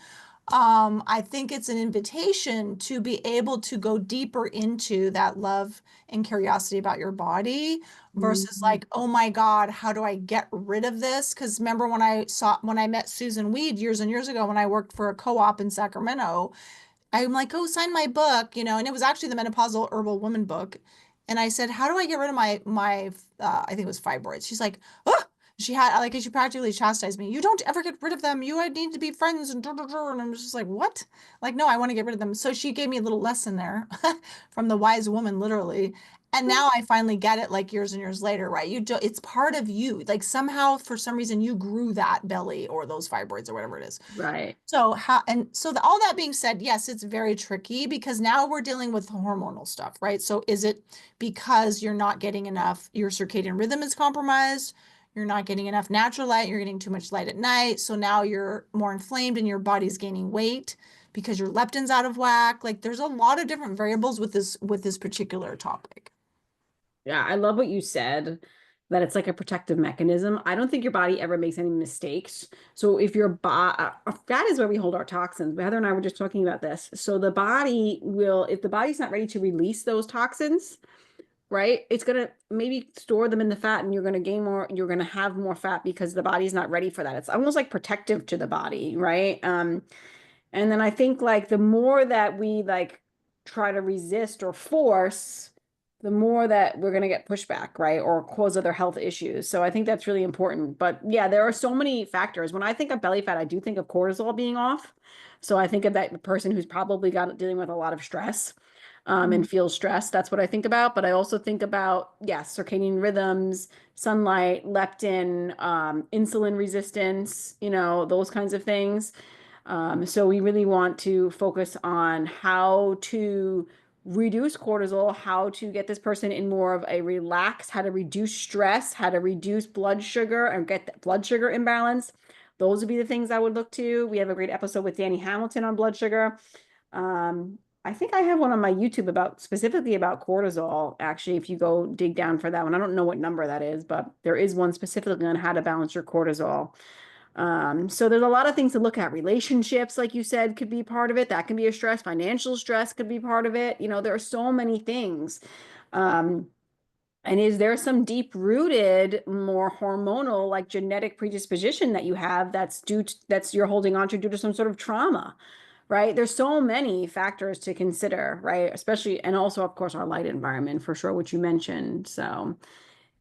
I think it's an invitation to be able to go deeper into that love and curiosity about your body versus Mhm. like, oh my God, how do I get rid of this? Because remember when I met Susan Weed years and years ago when I worked for a co-op in Sacramento, I'm like, oh, sign my book, and it was actually the Menopausal Herbal Woman book. And I said, how do I get rid of I think it was fibroids. She's like, oh, she practically chastised me. You don't ever get rid of them. You need to be friends and and I'm just like, what? Like, no, I want to get rid of them. So she gave me a little lesson there from the wise woman, literally. And now I finally get it like years and years later, right? It's part of you. Like somehow, for some reason, you grew that belly or those fibroids or whatever it is. Right. All that being said, yes, it's very tricky because now we're dealing with hormonal stuff, right? So is it because you're not getting enough, your circadian rhythm is compromised, you're not getting enough natural light, you're getting too much light at night, so now you're more inflamed and your body's gaining weight because your leptin's out of whack. Like there's a lot of different variables with this particular topic. Yeah, I love what you said, that it's like a protective mechanism. I don't think your body ever makes any mistakes. So if your body, that is where we hold our toxins. Heather and I were just talking about this. So the body will, if the body's not ready to release those toxins, right, it's gonna maybe store them in the fat, and you're gonna gain more, you're gonna have more fat because the body's not ready for that. It's almost like protective to the body, right? And then I think like the more that we like try to resist or force, the more that we're going to get pushback, right? Or cause other health issues. So I think that's really important. But yeah, there are so many factors. When I think of belly fat, I do think of cortisol being off. So I think of that person who's probably got dealing with a lot of stress, Mhm. and feels stressed. That's what I think about. But I also think about, yes, circadian rhythms, sunlight, leptin, insulin resistance, those kinds of things. So we really want to focus on how to reduce cortisol, how to get this person in more of a relax, how to reduce stress, how to reduce blood sugar and get that blood sugar imbalance. Those would be the things I would look to. We have a great episode with Danny Hamilton on blood sugar. I think I have one on my YouTube about specifically about cortisol. Actually, if you go dig down for that one, I don't know what number that is, but there is one specifically on how to balance your cortisol. So there's a lot of things to look at. Relationships, like you said, could be part of it. That can be a stress. Financial stress could be part of it. There are so many things. Um, and is there some deep-rooted, more hormonal, like genetic predisposition that you have that's you're holding on to due to some sort of trauma, right? There's so many factors to consider, right? Especially, and also, of course, our light environment for sure, which you mentioned. So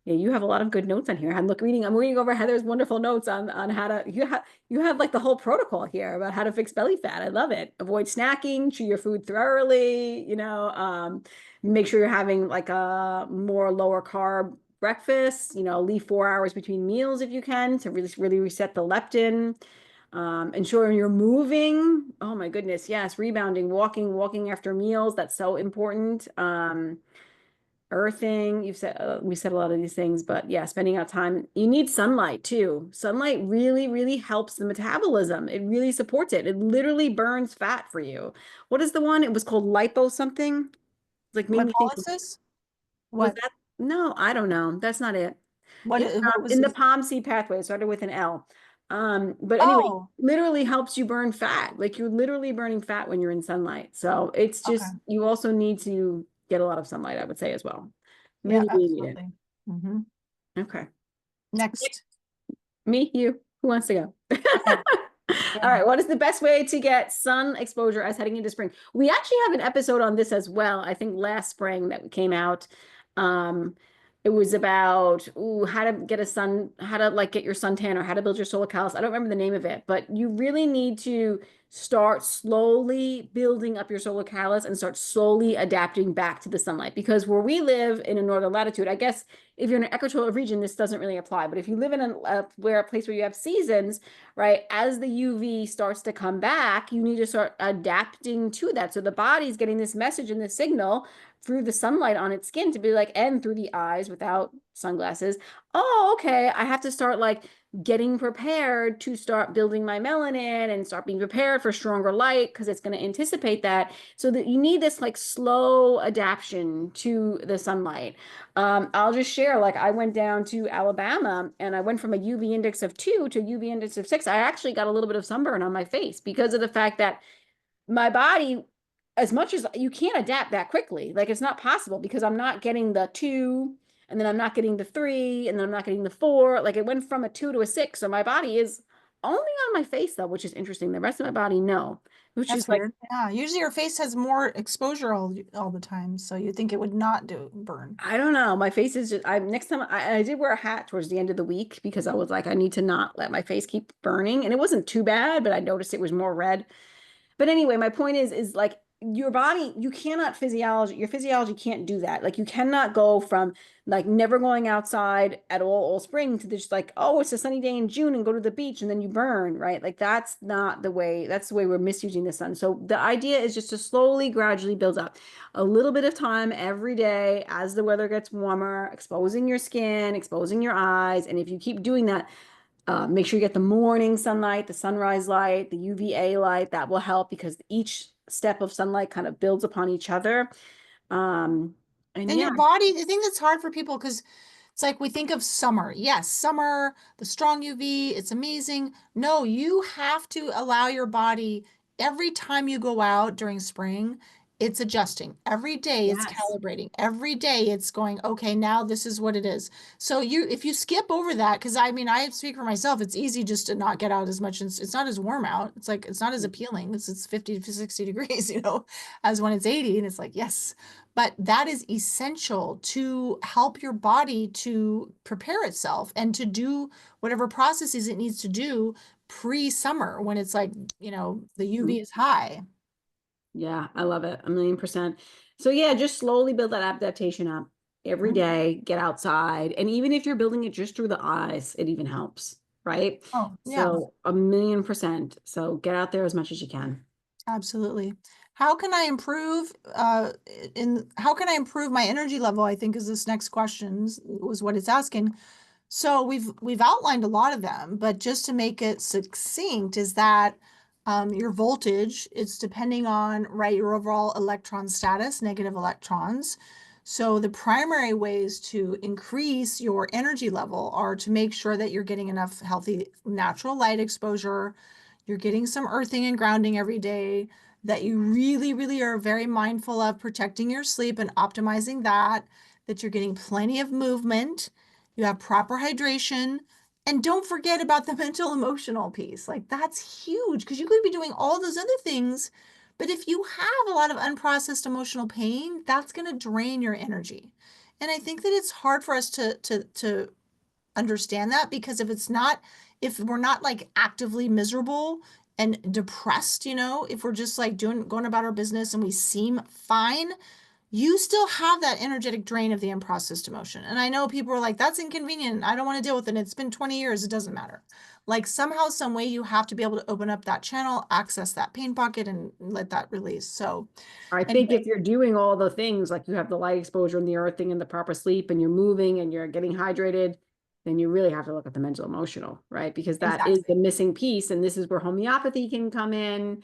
yeah, you have a lot of good notes on here. I'm reading over Heather's wonderful notes on how to you have like the whole protocol here about how to fix belly fat. I love it. Avoid snacking, chew your food thoroughly, make sure you're having like a more lower carb breakfast, leave 4 hours between meals if you can to really reset the leptin. Ensuring you're moving. Oh my goodness, yes, rebounding, walking after meals. That's so important. Earthing, we said a lot of these things, but yeah, spending out time. You need sunlight too. Sunlight really, really helps the metabolism. It really supports it. It literally burns fat for you. What is the one? It was called lipo something. Like made me think, Lipolysis? was What that? No, I don't know. That's not it. It's what was in the this? POMC pathway. It started with an L. But anyway, Oh, literally helps you burn fat. Like you're literally burning fat when you're in sunlight. So it's just, okay. you also need to get a lot of sunlight, I would say as well. Yeah, Really, really need it. absolutely. Hmm. Okay. Next. Me, you, who wants to go? Okay. All Yeah. right, what is the best way to get sun exposure as heading into spring? We actually have an episode on this as well. I think last spring that came out. Um, it was about how to get a sun, how to like get your suntan or how to build your solar callus. I don't remember the name of it, but you really need to start slowly building up your solar callus and start slowly adapting back to the sunlight. Because where we live in a northern latitude, I guess if you're in an equatorial region, this doesn't really apply. But if you live in a place where you have seasons, right? As the UV starts to come back, you need to start adapting to that. So the body's getting this message and this signal through the sunlight on its skin to be like, and through the eyes without sunglasses. Oh, okay. I have to start like getting prepared to start building my melanin and start being prepared for stronger light because it's going to anticipate that. So that you need this like slow adaptation to the sunlight. I'll just share, like I went down to Alabama and I went from a UV index of 2 to a UV index of 6. I actually got a little bit of sunburn on my face because of the fact that my body, as much as you can't adapt that quickly, like it's not possible because I'm not getting the 2 and then I'm not getting the 3 and then I'm not getting the 4. Like it went from a 2 to a 6. So my body is only on my face though, which is interesting. The rest of my body, no, which That's is like weird. Yeah. Usually your face has more exposure all the time, so you think it would not do burn. I don't know. My face is just, I next time I did wear a hat towards the end of the week because I was like, I need to not let my face keep burning. And it wasn't too bad, but I noticed it was more red. But anyway, my point is like your body, you cannot physiology, your physiology can't do that. Like you cannot go from like never going outside at all spring to just like, oh, it's a sunny day in June and go to the beach and then you burn, right? Like that's not the way, that's the way we're misusing the sun. So the idea is just to slowly, gradually build up a little bit of time every day as the weather gets warmer, exposing your skin, exposing your eyes. And if you keep doing that, make sure you get the morning sunlight, the sunrise light, the UVA light. That will help because each step of sunlight kind of builds upon each other. Um, and And yeah, your body, the thing that's hard for people, because it's like we think of summer. Yes, summer, the strong UV, it's amazing. No, you have to allow your body every time you go out during spring, it's adjusting. Every day it's yes. calibrating. Every day it's going, okay, now this is what it is. So you if you skip over that, because I mean, I speak for myself, it's easy just to not get out as much. And it's not as warm out. It's like it's not as appealing. It's 50 to 60 degrees, as when it's 80. And it's like, yes. But that is essential to help your body to prepare itself and to do whatever processes it needs to do pre-summer when it's like, the UV is high. Yeah, I love it. 1,000,000%. So yeah, just slowly build that adaptation up every Mhm. day, get outside. And even if you're building it just through the eyes, it even helps, right? Oh, yeah, So 1,000,000%. So get out there as much as you can. absolutely. How can I improve in how can I improve my energy level? I think is this next question was what it's asking. So we've outlined a lot of them, but just to make it succinct, is that your voltage, it's depending on, right, your overall electron status, negative electrons. So the primary ways to increase your energy level are to make sure that you're getting enough healthy natural light exposure, you're getting some earthing and grounding every day, that you really, really are very mindful of protecting your sleep and optimizing that, that you're getting plenty of movement, you have proper hydration, and don't forget about the mental emotional piece. Like that's huge because you could be doing all those other things, but if you have a lot of unprocessed emotional pain, that's going to drain your energy. And I think that it's hard for us to understand that because if we're not like actively miserable and depressed, if we're just like going about our business and we seem fine, you still have that energetic drain of the unprocessed emotion. And I know people are like, that's inconvenient. I don't want to deal with it. It's been 20 years. It doesn't matter. Like somehow, some way, you have to be able to open up that channel, access that pain pocket, and let that release. So, I think anyway, if you're doing all the things, like you have the light exposure and the earthing and the proper sleep and you're moving and you're getting hydrated, then you really have to look at the mental emotional, right? Because that is exactly. the missing piece. And this is where homeopathy can come in.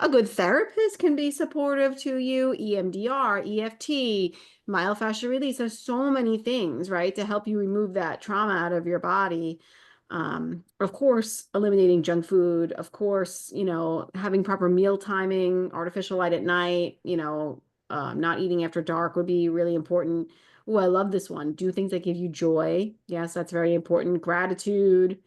A good therapist can be supportive to you, EMDR, EFT, myofascial release. There's so many things, right, to help you remove that trauma out of your body. Of course, eliminating junk food, of course, having proper meal timing, artificial light at night, not eating after dark would be really important. Oh, I love this one. Do things that give you joy. Yes, that's very important. Gratitude,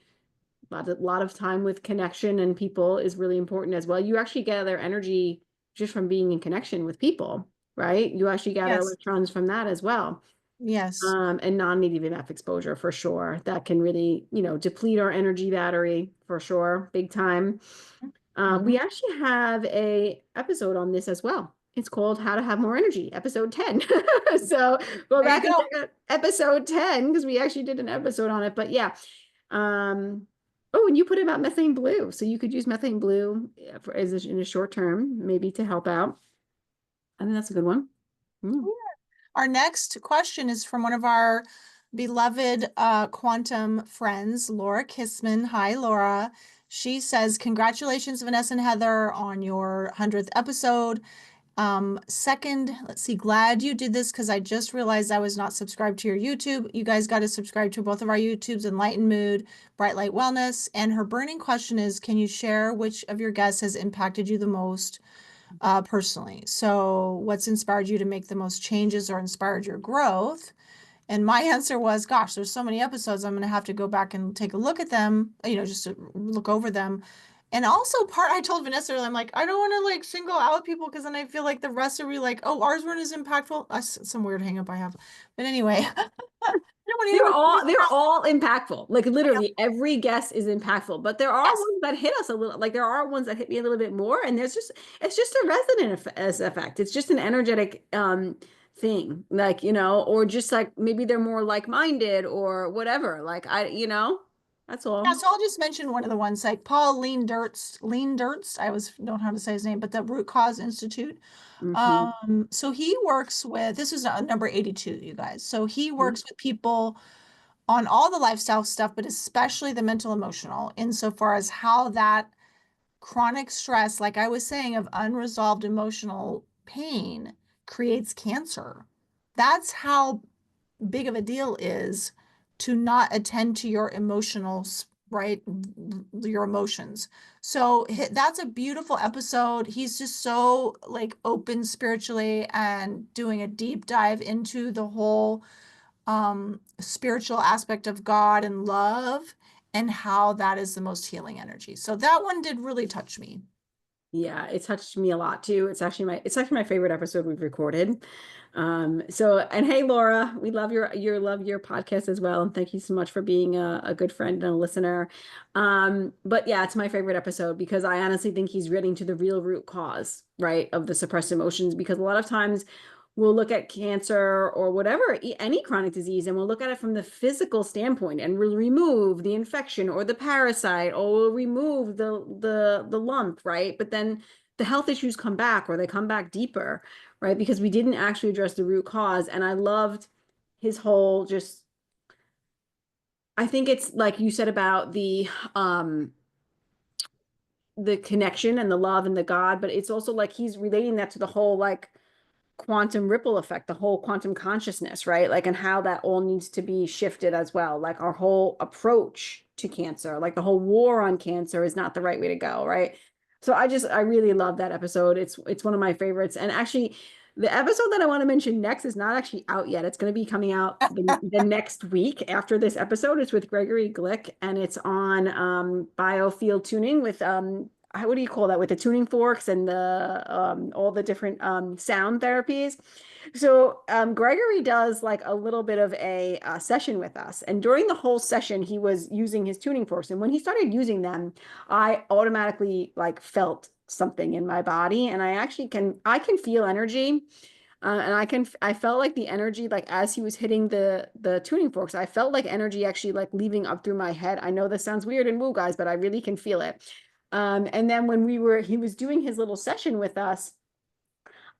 lot of time with connection and people is really important as well. You actually gather energy just from being in connection with people, right? You actually gather Yes. electrons from that as well. Yes. And non-native EMF exposure for sure. That can really, deplete our energy battery for sure, big time. Hmm. We actually have a episode on this as well. It's called How to Have More Energy, episode 10. So go There you back and go. check out episode 10 because we actually did an episode on it. But yeah. Um, oh, and you put about methane blue. So you could use methane blue in a short term, maybe to help out. I think that's a good one. Mm. Our next question is from one of our beloved quantum friends, Laura Kissman. Hi, Laura. She says, congratulations, Vanessa and Heather, on your 100th episode. Second, let's see, glad you did this because I just realized I was not subscribed to your YouTube. You guys got to subscribe to both of our YouTubes, Enlightened Mood, Bright Light Wellness. And her burning question is, can you share which of your guests has impacted you the most personally? So what's inspired you to make the most changes or inspired your growth? And my answer was, gosh, there's so many episodes. I'm going to have to go back and take a look at them, just to look over them. And also I told Vanessa, I'm like, I don't want to like single out people because then I feel like the rest are be like, oh, ours weren't as impactful. That's some weird hang up I have. But anyway, I don't want anyone to single They're out. all impactful. Like literally every guest is impactful, but there are Yes. ones that hit us a little, like there are ones that hit me a little bit more. And it's just a effect. It's just an energetic thing, like, or just like maybe they're more like-minded or whatever. Like that's Yeah, all. so I'll just mention one of the ones like Paul Lean Dirts. I always don't know how to say his name, but the Root Cause Institute. Hmm. So he works with, this is number 82, you guys. So he Hmm. works with people on all the lifestyle stuff, but especially the mental emotional, insofar as how that chronic stress, like I was saying, of unresolved emotional pain creates cancer. That's how big of a deal is to not attend to your emotionals, right? Your emotions. So that's a beautiful episode. He's just so like open spiritually and doing a deep dive into the whole spiritual aspect of God and love and how that is the most healing energy. So that one did really touch me. Yeah, it touched me a lot too. It's actually my favorite episode we've recorded. And hey Laura, we love your podcast as well. And thank you so much for being a good friend and a listener. But yeah, it's my favorite episode because I honestly think he's getting to the real root cause, right, of the suppressed emotions. Because a lot of times we'll look at cancer or whatever, any chronic disease, and we'll look at it from the physical standpoint and we'll remove the infection or the parasite, or we'll remove the lump, right? But then the health issues come back or they come back deeper, right? Because we didn't actually address the root cause. And I loved his whole just, I think it's like you said about the connection and the love and the God, but it's also like he's relating that to the whole like quantum ripple effect, the whole quantum consciousness, right? Like, and how that all needs to be shifted as well. Like, our whole approach to cancer, like the whole war on cancer is not the right way to go, right? So I really love that episode. It's one of my favorites. And actually, the episode that I want to mention next is not actually out yet. It's going to be coming out the next week after this episode. It's with Gregory Glick, and it's on biofield tuning with what do you call that, with the tuning forks and the all the different sound therapies. So Gregory does like a little bit of a session with us, and during the whole session, he was using his tuning forks. And when he started using them, I automatically like felt something in my body, and I can feel energy. And I felt like the energy, like as he was hitting the tuning forks, I felt like energy actually like leaving up through my head. I know this sounds weird and woo, guys, but I really can feel it. And then when he was doing his little session with us,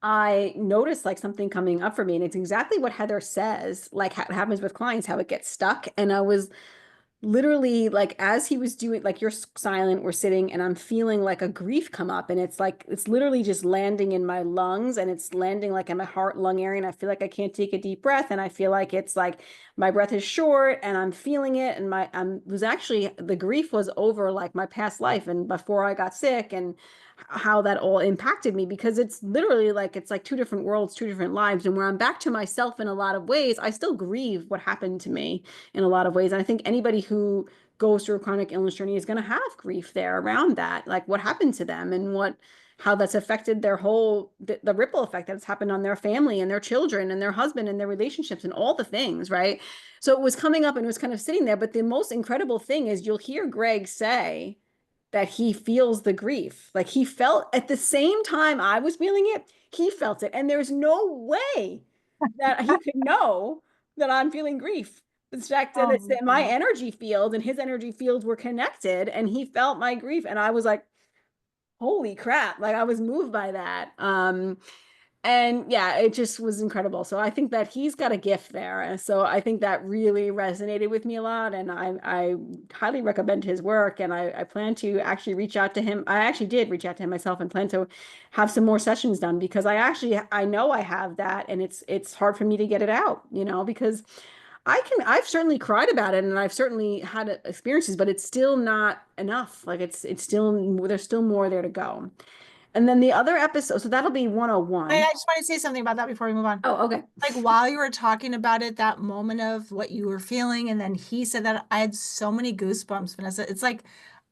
I noticed like something coming up for me. And it's exactly what Heather says, like happens with clients, how it gets stuck. And I was literally like, as he was doing, like, you're silent, we're sitting, and I'm feeling like a grief come up. And it's like, it's literally just landing in my lungs, and it's landing like in my heart lung area. And I feel like I can't take a deep breath. And I feel like it's like my breath is short and I'm feeling it. And was actually, the grief was over like my past life and before I got sick. And how that all impacted me, because it's literally like it's like two different worlds, two different lives. And where I'm back to myself in a lot of ways, I still grieve what happened to me in a lot of ways. And I think anybody who goes through a chronic illness journey is going to have grief there around that, like what happened to them and what how that's affected their whole the ripple effect that's happened on their family and their children and their husband and their relationships and all the things, right? So it was coming up and it was kind of sitting there. But the most incredible thing is you'll hear Greg say that he feels the grief. Like he felt at the same time I was feeling it, he felt it. And there's no way that he could know that I'm feeling grief. The fact that it's Oh, that my energy field and his energy fields were connected and he felt my grief. And I was like, holy crap. Like I was moved by that. And yeah, it just was incredible. So I think that he's got a gift there. And so I think that really resonated with me a lot. And I highly recommend his work. And I plan to actually reach out to him. I actually did reach out to him myself and plan to have some more sessions done, because I know I have that and it's hard for me to get it out, because I've certainly cried about it and I've certainly had experiences, but it's still not enough. Like it's still, there's still more there to go. And then the other episode, so that'll be I 101. just want to say something about that before we move on. Oh, okay. Like while you were talking about it, that moment of what you were feeling, and then he said that, I had so many goosebumps, Vanessa. It's like,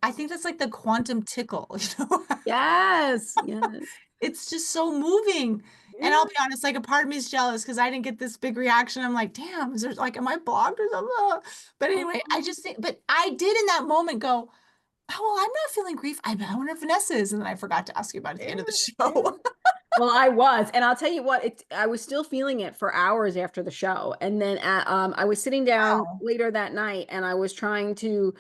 I think that's like the quantum tickle, you know? Yes. Yes. It's just so moving. And I'll Yeah. be honest, like a part of me is jealous because I didn't get this big reaction. I'm like, damn, is there like, am I blocked or something? But anyway, I Oh, just think, but I did in that moment go, oh, well, I'm not feeling grief. I wonder if Vanessa is. And then I forgot to ask you about it at the yeah. end of the Yeah. show. Well, I was, and I'll tell you what, I was still feeling it for hours after the show. And then I was sitting down Wow. later that night and I was trying to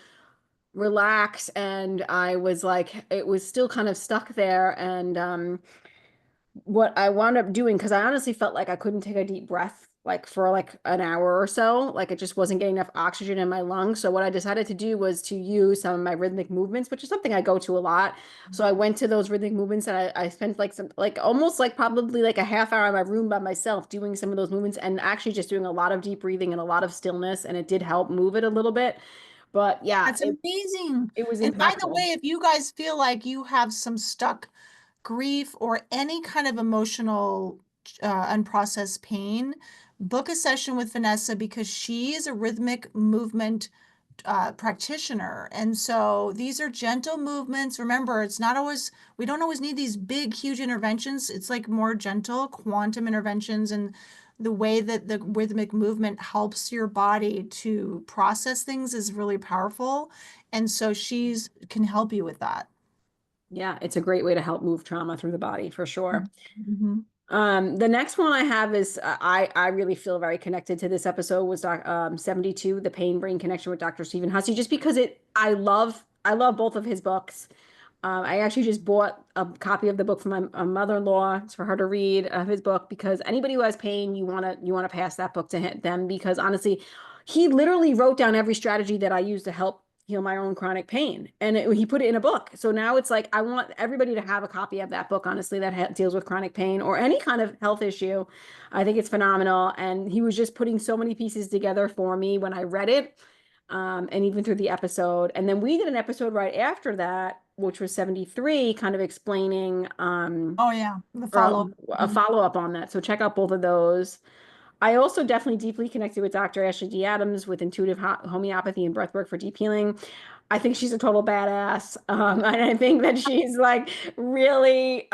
relax and I was like, it was still kind of stuck there. And what I wound up doing, because I honestly felt like I couldn't take a deep breath like for like an hour or so, like it just wasn't getting enough oxygen in my lungs. So what I decided to do was to use some of my rhythmic movements, which is something I go to a lot. So I went to those rhythmic movements and I spent like some like almost like probably like a half hour in my room by myself doing some of those movements and actually just doing a lot of deep breathing and a lot of stillness, and it did help move it a little bit. But yeah, That's amazing. it was And by the impactful. way, if you guys feel like you have some stuck grief or any kind of emotional unprocessed pain, book a session with Vanessa because she is a rhythmic movement practitioner. And so these are gentle movements. Remember, it's not always, we don't always need these big, huge interventions. It's like more gentle quantum interventions. And the way that the rhythmic movement helps your body to process things is really powerful. And so she's can help you with that. Yeah, it's a great way to help move trauma through the body for sure. Mhm. The next one I have is I really feel very connected to this episode was 72, The Pain Brain Connection with Dr. Stephen Hussey, just because I love both of his books. I actually just bought a copy of the book for my mother-in-law. It's for her to read of his book, because anybody who has pain, you want to pass that book to them, because honestly, he literally wrote down every strategy that I use to help heal my own chronic pain, and he put it in a book. So now it's like I want everybody to have a copy of that book, honestly, that deals with chronic pain or any kind of health issue. I think it's phenomenal, and he was just putting so many pieces together for me when I read it, and even through the episode. And then we did an episode right after that, which was 73, kind of explaining Oh yeah, the or follow-up. a Mhm. follow-up on that. So check out both of those. I also definitely deeply connected with Dr. Ashley D. Adams with intuitive homeopathy and breathwork for deep healing. I think she's a total badass. And I think that she's like really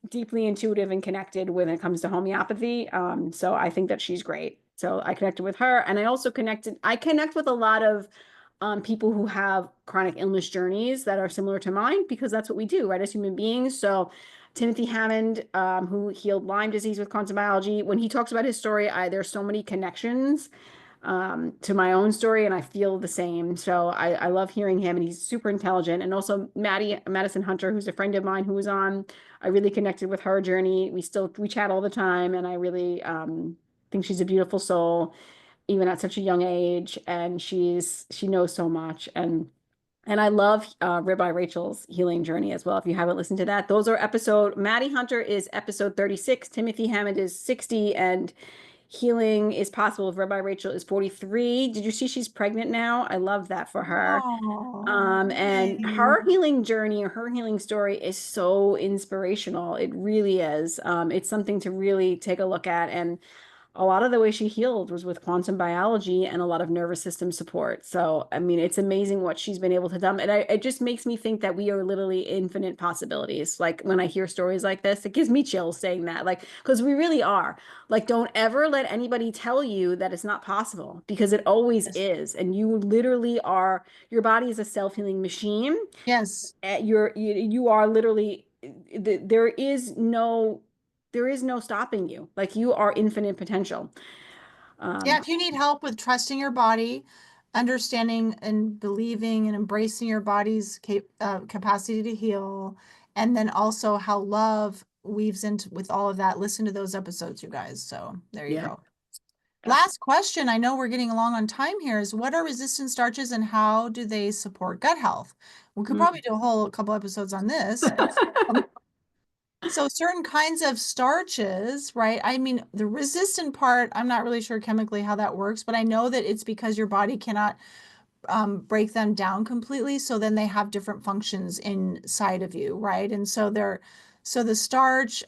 deeply intuitive and connected when it comes to homeopathy. So I think that she's great. So I connected with her. And I connect with a lot of people who have chronic illness journeys that are similar to mine, because that's what we do, right, as human beings. So Timothy Hammond, who healed Lyme disease with quantum biology, when he talks about his story, there's so many connections to my own story, and I feel the same. So I love hearing him, and he's super intelligent. And also Madison Hunter, who's a friend of mine who was on, I really connected with her journey. We chat all the time, and I really think she's a beautiful soul, even at such a young age, and she knows so much. And I love Ribeye Rachel's healing journey as well. If you haven't listened to that, those are Maddie Hunter is episode 36, Timothy Hammond is 60, and healing is possible if Rabbi Rachel is 43. Did you see she's pregnant now? I love that for her. Oh, And yay. her healing journey or her healing story is so inspirational. It really is. It's something to really take a look at. And a lot of the way she healed was with quantum biology and a lot of nervous system support. So, I mean, it's amazing what she's been able to do. And it just makes me think that we are literally infinite possibilities. Like when I hear stories like this, it gives me chills saying that, like, because we really are. Like, don't ever let anybody tell you that it's not possible because it always Yes. is. And you literally are, your body is a self-healing machine. Yes. You are literally, there is no stopping you. Like you are infinite potential. Yeah, Um, if you need help with trusting your body, understanding and believing and embracing your body's capacity to heal, and then also how love weaves into with all of that, listen to those episodes, you guys. So there you yeah. go. Last question. I know we're getting along on time here is what are resistant starches and how do they support gut health? We could Mm. probably do a whole couple episodes on this. So certain kinds of starches, right? I mean, the resistant part, I'm not really sure chemically how that works, but I know that it's because your body cannot break them down completely. So then they have different functions inside of you, right? And so so the starch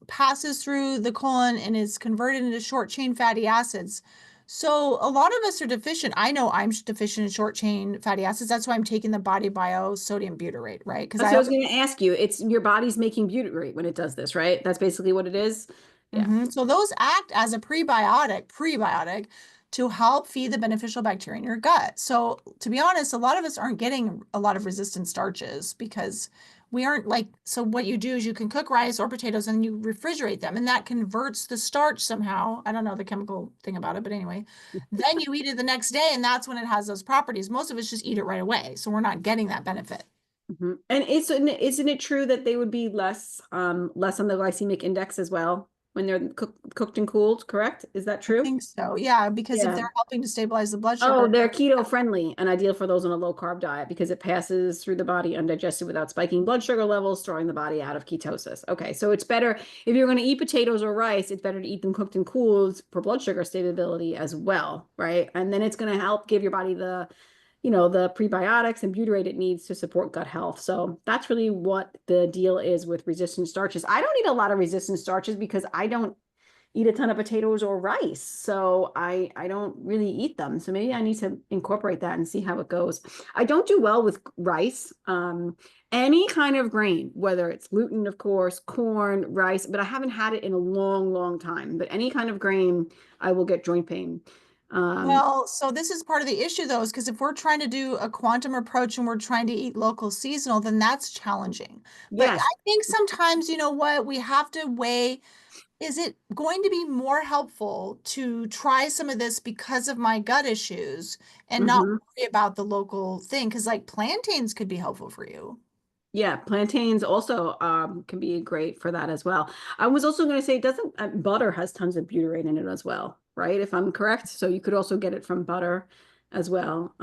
passes through the colon and is converted into short chain fatty acids. So a lot of us are deficient. I know I'm deficient in short chain fatty acids. That's why I'm taking the Body Bio sodium butyrate, right? Because So I I was going to ask you, it's your body's making butyrate when it does this, right? That's basically what it is. Yeah. So those act as a prebiotic to help feed the beneficial bacteria in your gut. So to be honest, a lot of us aren't getting a lot of resistant starches because we aren't like, so what you do is you can cook rice or potatoes and you refrigerate them and that converts the starch somehow. I don't know the chemical thing about it, but anyway, then you eat it the next day and that's when it has those properties. Most of us just eat it right away. So we're not getting that benefit. Mhm. And isn't it true that they would be less on the glycemic index as well when they're cooked and cooled, correct? Is that I true? think so. Yeah, because if Yeah. they're helping to stabilize the blood Oh, sugar. they're keto friendly and ideal for those on a low carb diet because it passes through the body undigested without spiking blood sugar levels, throwing the body out of ketosis. Okay, so it's better if you're going to eat potatoes or rice, it's better to eat them cooked and cooled for blood sugar stability as well, right? And then it's going to help give your body the prebiotics and butyrate it needs to support gut health. So that's really what the deal is with resistant starches. I don't eat a lot of resistant starches because I don't eat a ton of potatoes or rice. So I don't really eat them. So maybe I need to incorporate that and see how it goes. I don't do well with rice. Any kind of grain, whether it's gluten, of course, corn, rice, but I haven't had it in a long, long time. But any kind of grain, I will get joint pain. Um, Well, so this is part of the issue though, is because if we're trying to do a quantum approach and we're trying to eat local seasonal, then that's challenging. But yes. I think sometimes, you know what, we have to weigh, is it going to be more helpful to try some of this because of my gut issues and not Mhm. worry about the local thing? Because like plantains could be helpful for you. Yeah, plantains also can be great for that as well. I was also going to say, doesn't butter has tons of butyrate in it as well, right? If I'm correct. So you could also get it from butter as well.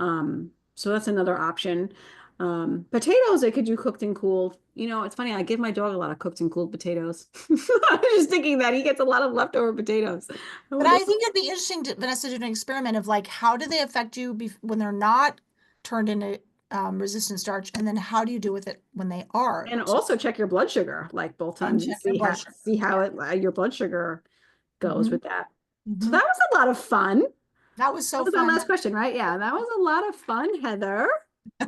So that's another option. Potatoes I could do cooked and cooled. You know, it's funny, I give my dog a lot of cooked and cooled potatoes. I was just thinking that he gets a lot of leftover potatoes. I But wonder. I think it'd be interesting to, Vanessa, to do an experiment of like, how do they affect you when they're not turned into resistant starch? And then how do you do with it when they are? And also check your blood sugar like both And times and check your blood sugar. see how Yeah. it your blood sugar goes hmm with that. So hmm that was a lot of fun. That was That so was our fun. last question, right? Yeah, that was a lot of fun, Heather.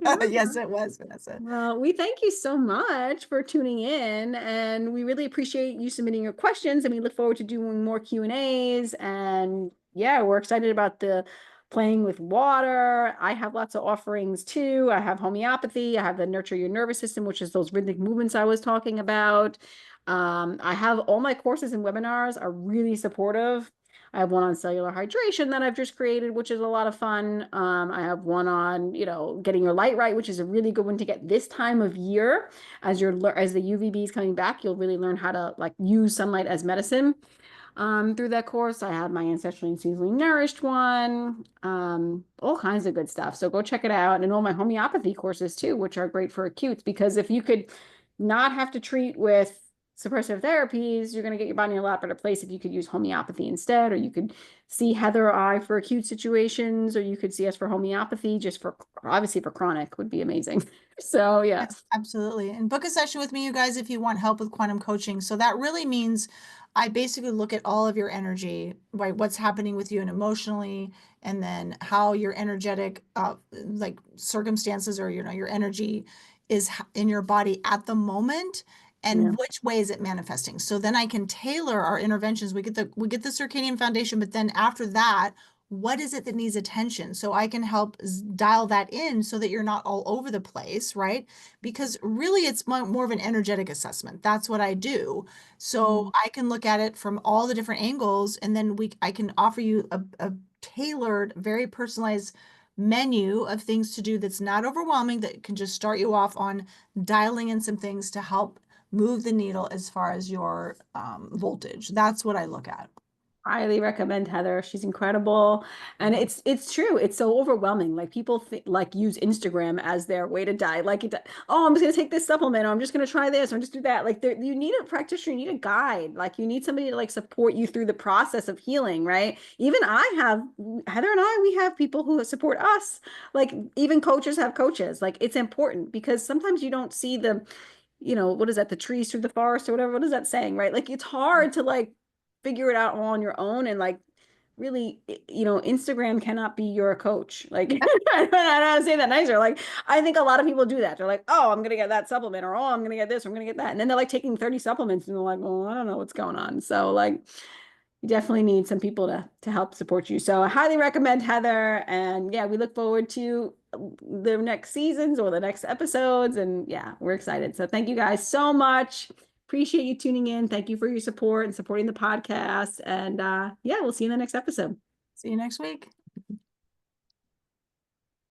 Yeah. Yes, it was, Vanessa. Well, we thank you so much for tuning in, and we really appreciate you submitting your questions, and we look forward to doing more Q&As. And yeah, we're excited about the playing with water. I have lots of offerings too. I have homeopathy. I have the Nurture Your Nervous System, which is those rhythmic movements I was talking about. I have all my courses and webinars are really supportive. I have one on cellular hydration that I've just created, which is a lot of fun. I have one on, getting your light right, which is a really good one to get this time of year as the UVB is coming back. You'll really learn how to like use sunlight as medicine. Through that course, I have my ancestrally and seasonally nourished one, all kinds of good stuff. So go check it out, and all my homeopathy courses too, which are great for acutes because if you could not have to treat with suppressive therapies, you're going to get your body in a lot better place if you could use homeopathy instead, or you could see Heather or I for acute situations, or you could see us for homeopathy, just for obviously for chronic would be amazing. So yeah. Yes, absolutely. And book a session with me, you guys, if you want help with quantum coaching. So that really means I basically look at all of your energy, right? What's happening with you and emotionally, and then how your energetic like circumstances or your energy is in your body at the moment Yeah. and which way is it manifesting. So then I can tailor our interventions. We get the circadian foundation, but then after that, what is it that needs attention? So I can help dial that in so that you're not all over the place, right? Because really it's more of an energetic assessment. That's what I do. So Mm. I can look at it from all the different angles, and then I can offer you a tailored, very personalized menu of things to do that's not overwhelming, that can just start you off on dialing in some things to help move the needle as far as your voltage. That's what I look at. Highly recommend Heather. She's incredible. And Mhm. it's true. It's so overwhelming. Like people use Instagram as their way to die. Oh, I'm just gonna take this supplement, or I'm just gonna try this, or just do that. Like there, you need a practitioner, you need a guide. Like you need somebody to like support you through the process of healing, right? Even I have Heather and I, we have people who support us. Like even coaches have coaches. Like it's important because sometimes you don't see what is that, the trees through the forest or whatever. What is that saying, right? Like it's hard to like figure it out all on your own and like really, Instagram cannot be your coach. Like I don't know how to say that nicer. Like I think a lot of people do that. They're like, oh, I'm gonna get that supplement, or oh, I'm gonna get this, or I'm gonna get that. And then they're like taking 30 supplements and they're like, well, I don't know what's going on. So like you definitely need some people to help support you. So I highly recommend Heather. And yeah, we look forward to the next seasons or the next episodes. And yeah, we're excited. So thank you guys so much. Appreciate you tuning in. Thank you for your support and supporting the podcast. And yeah, we'll see you in the next episode. See you next week.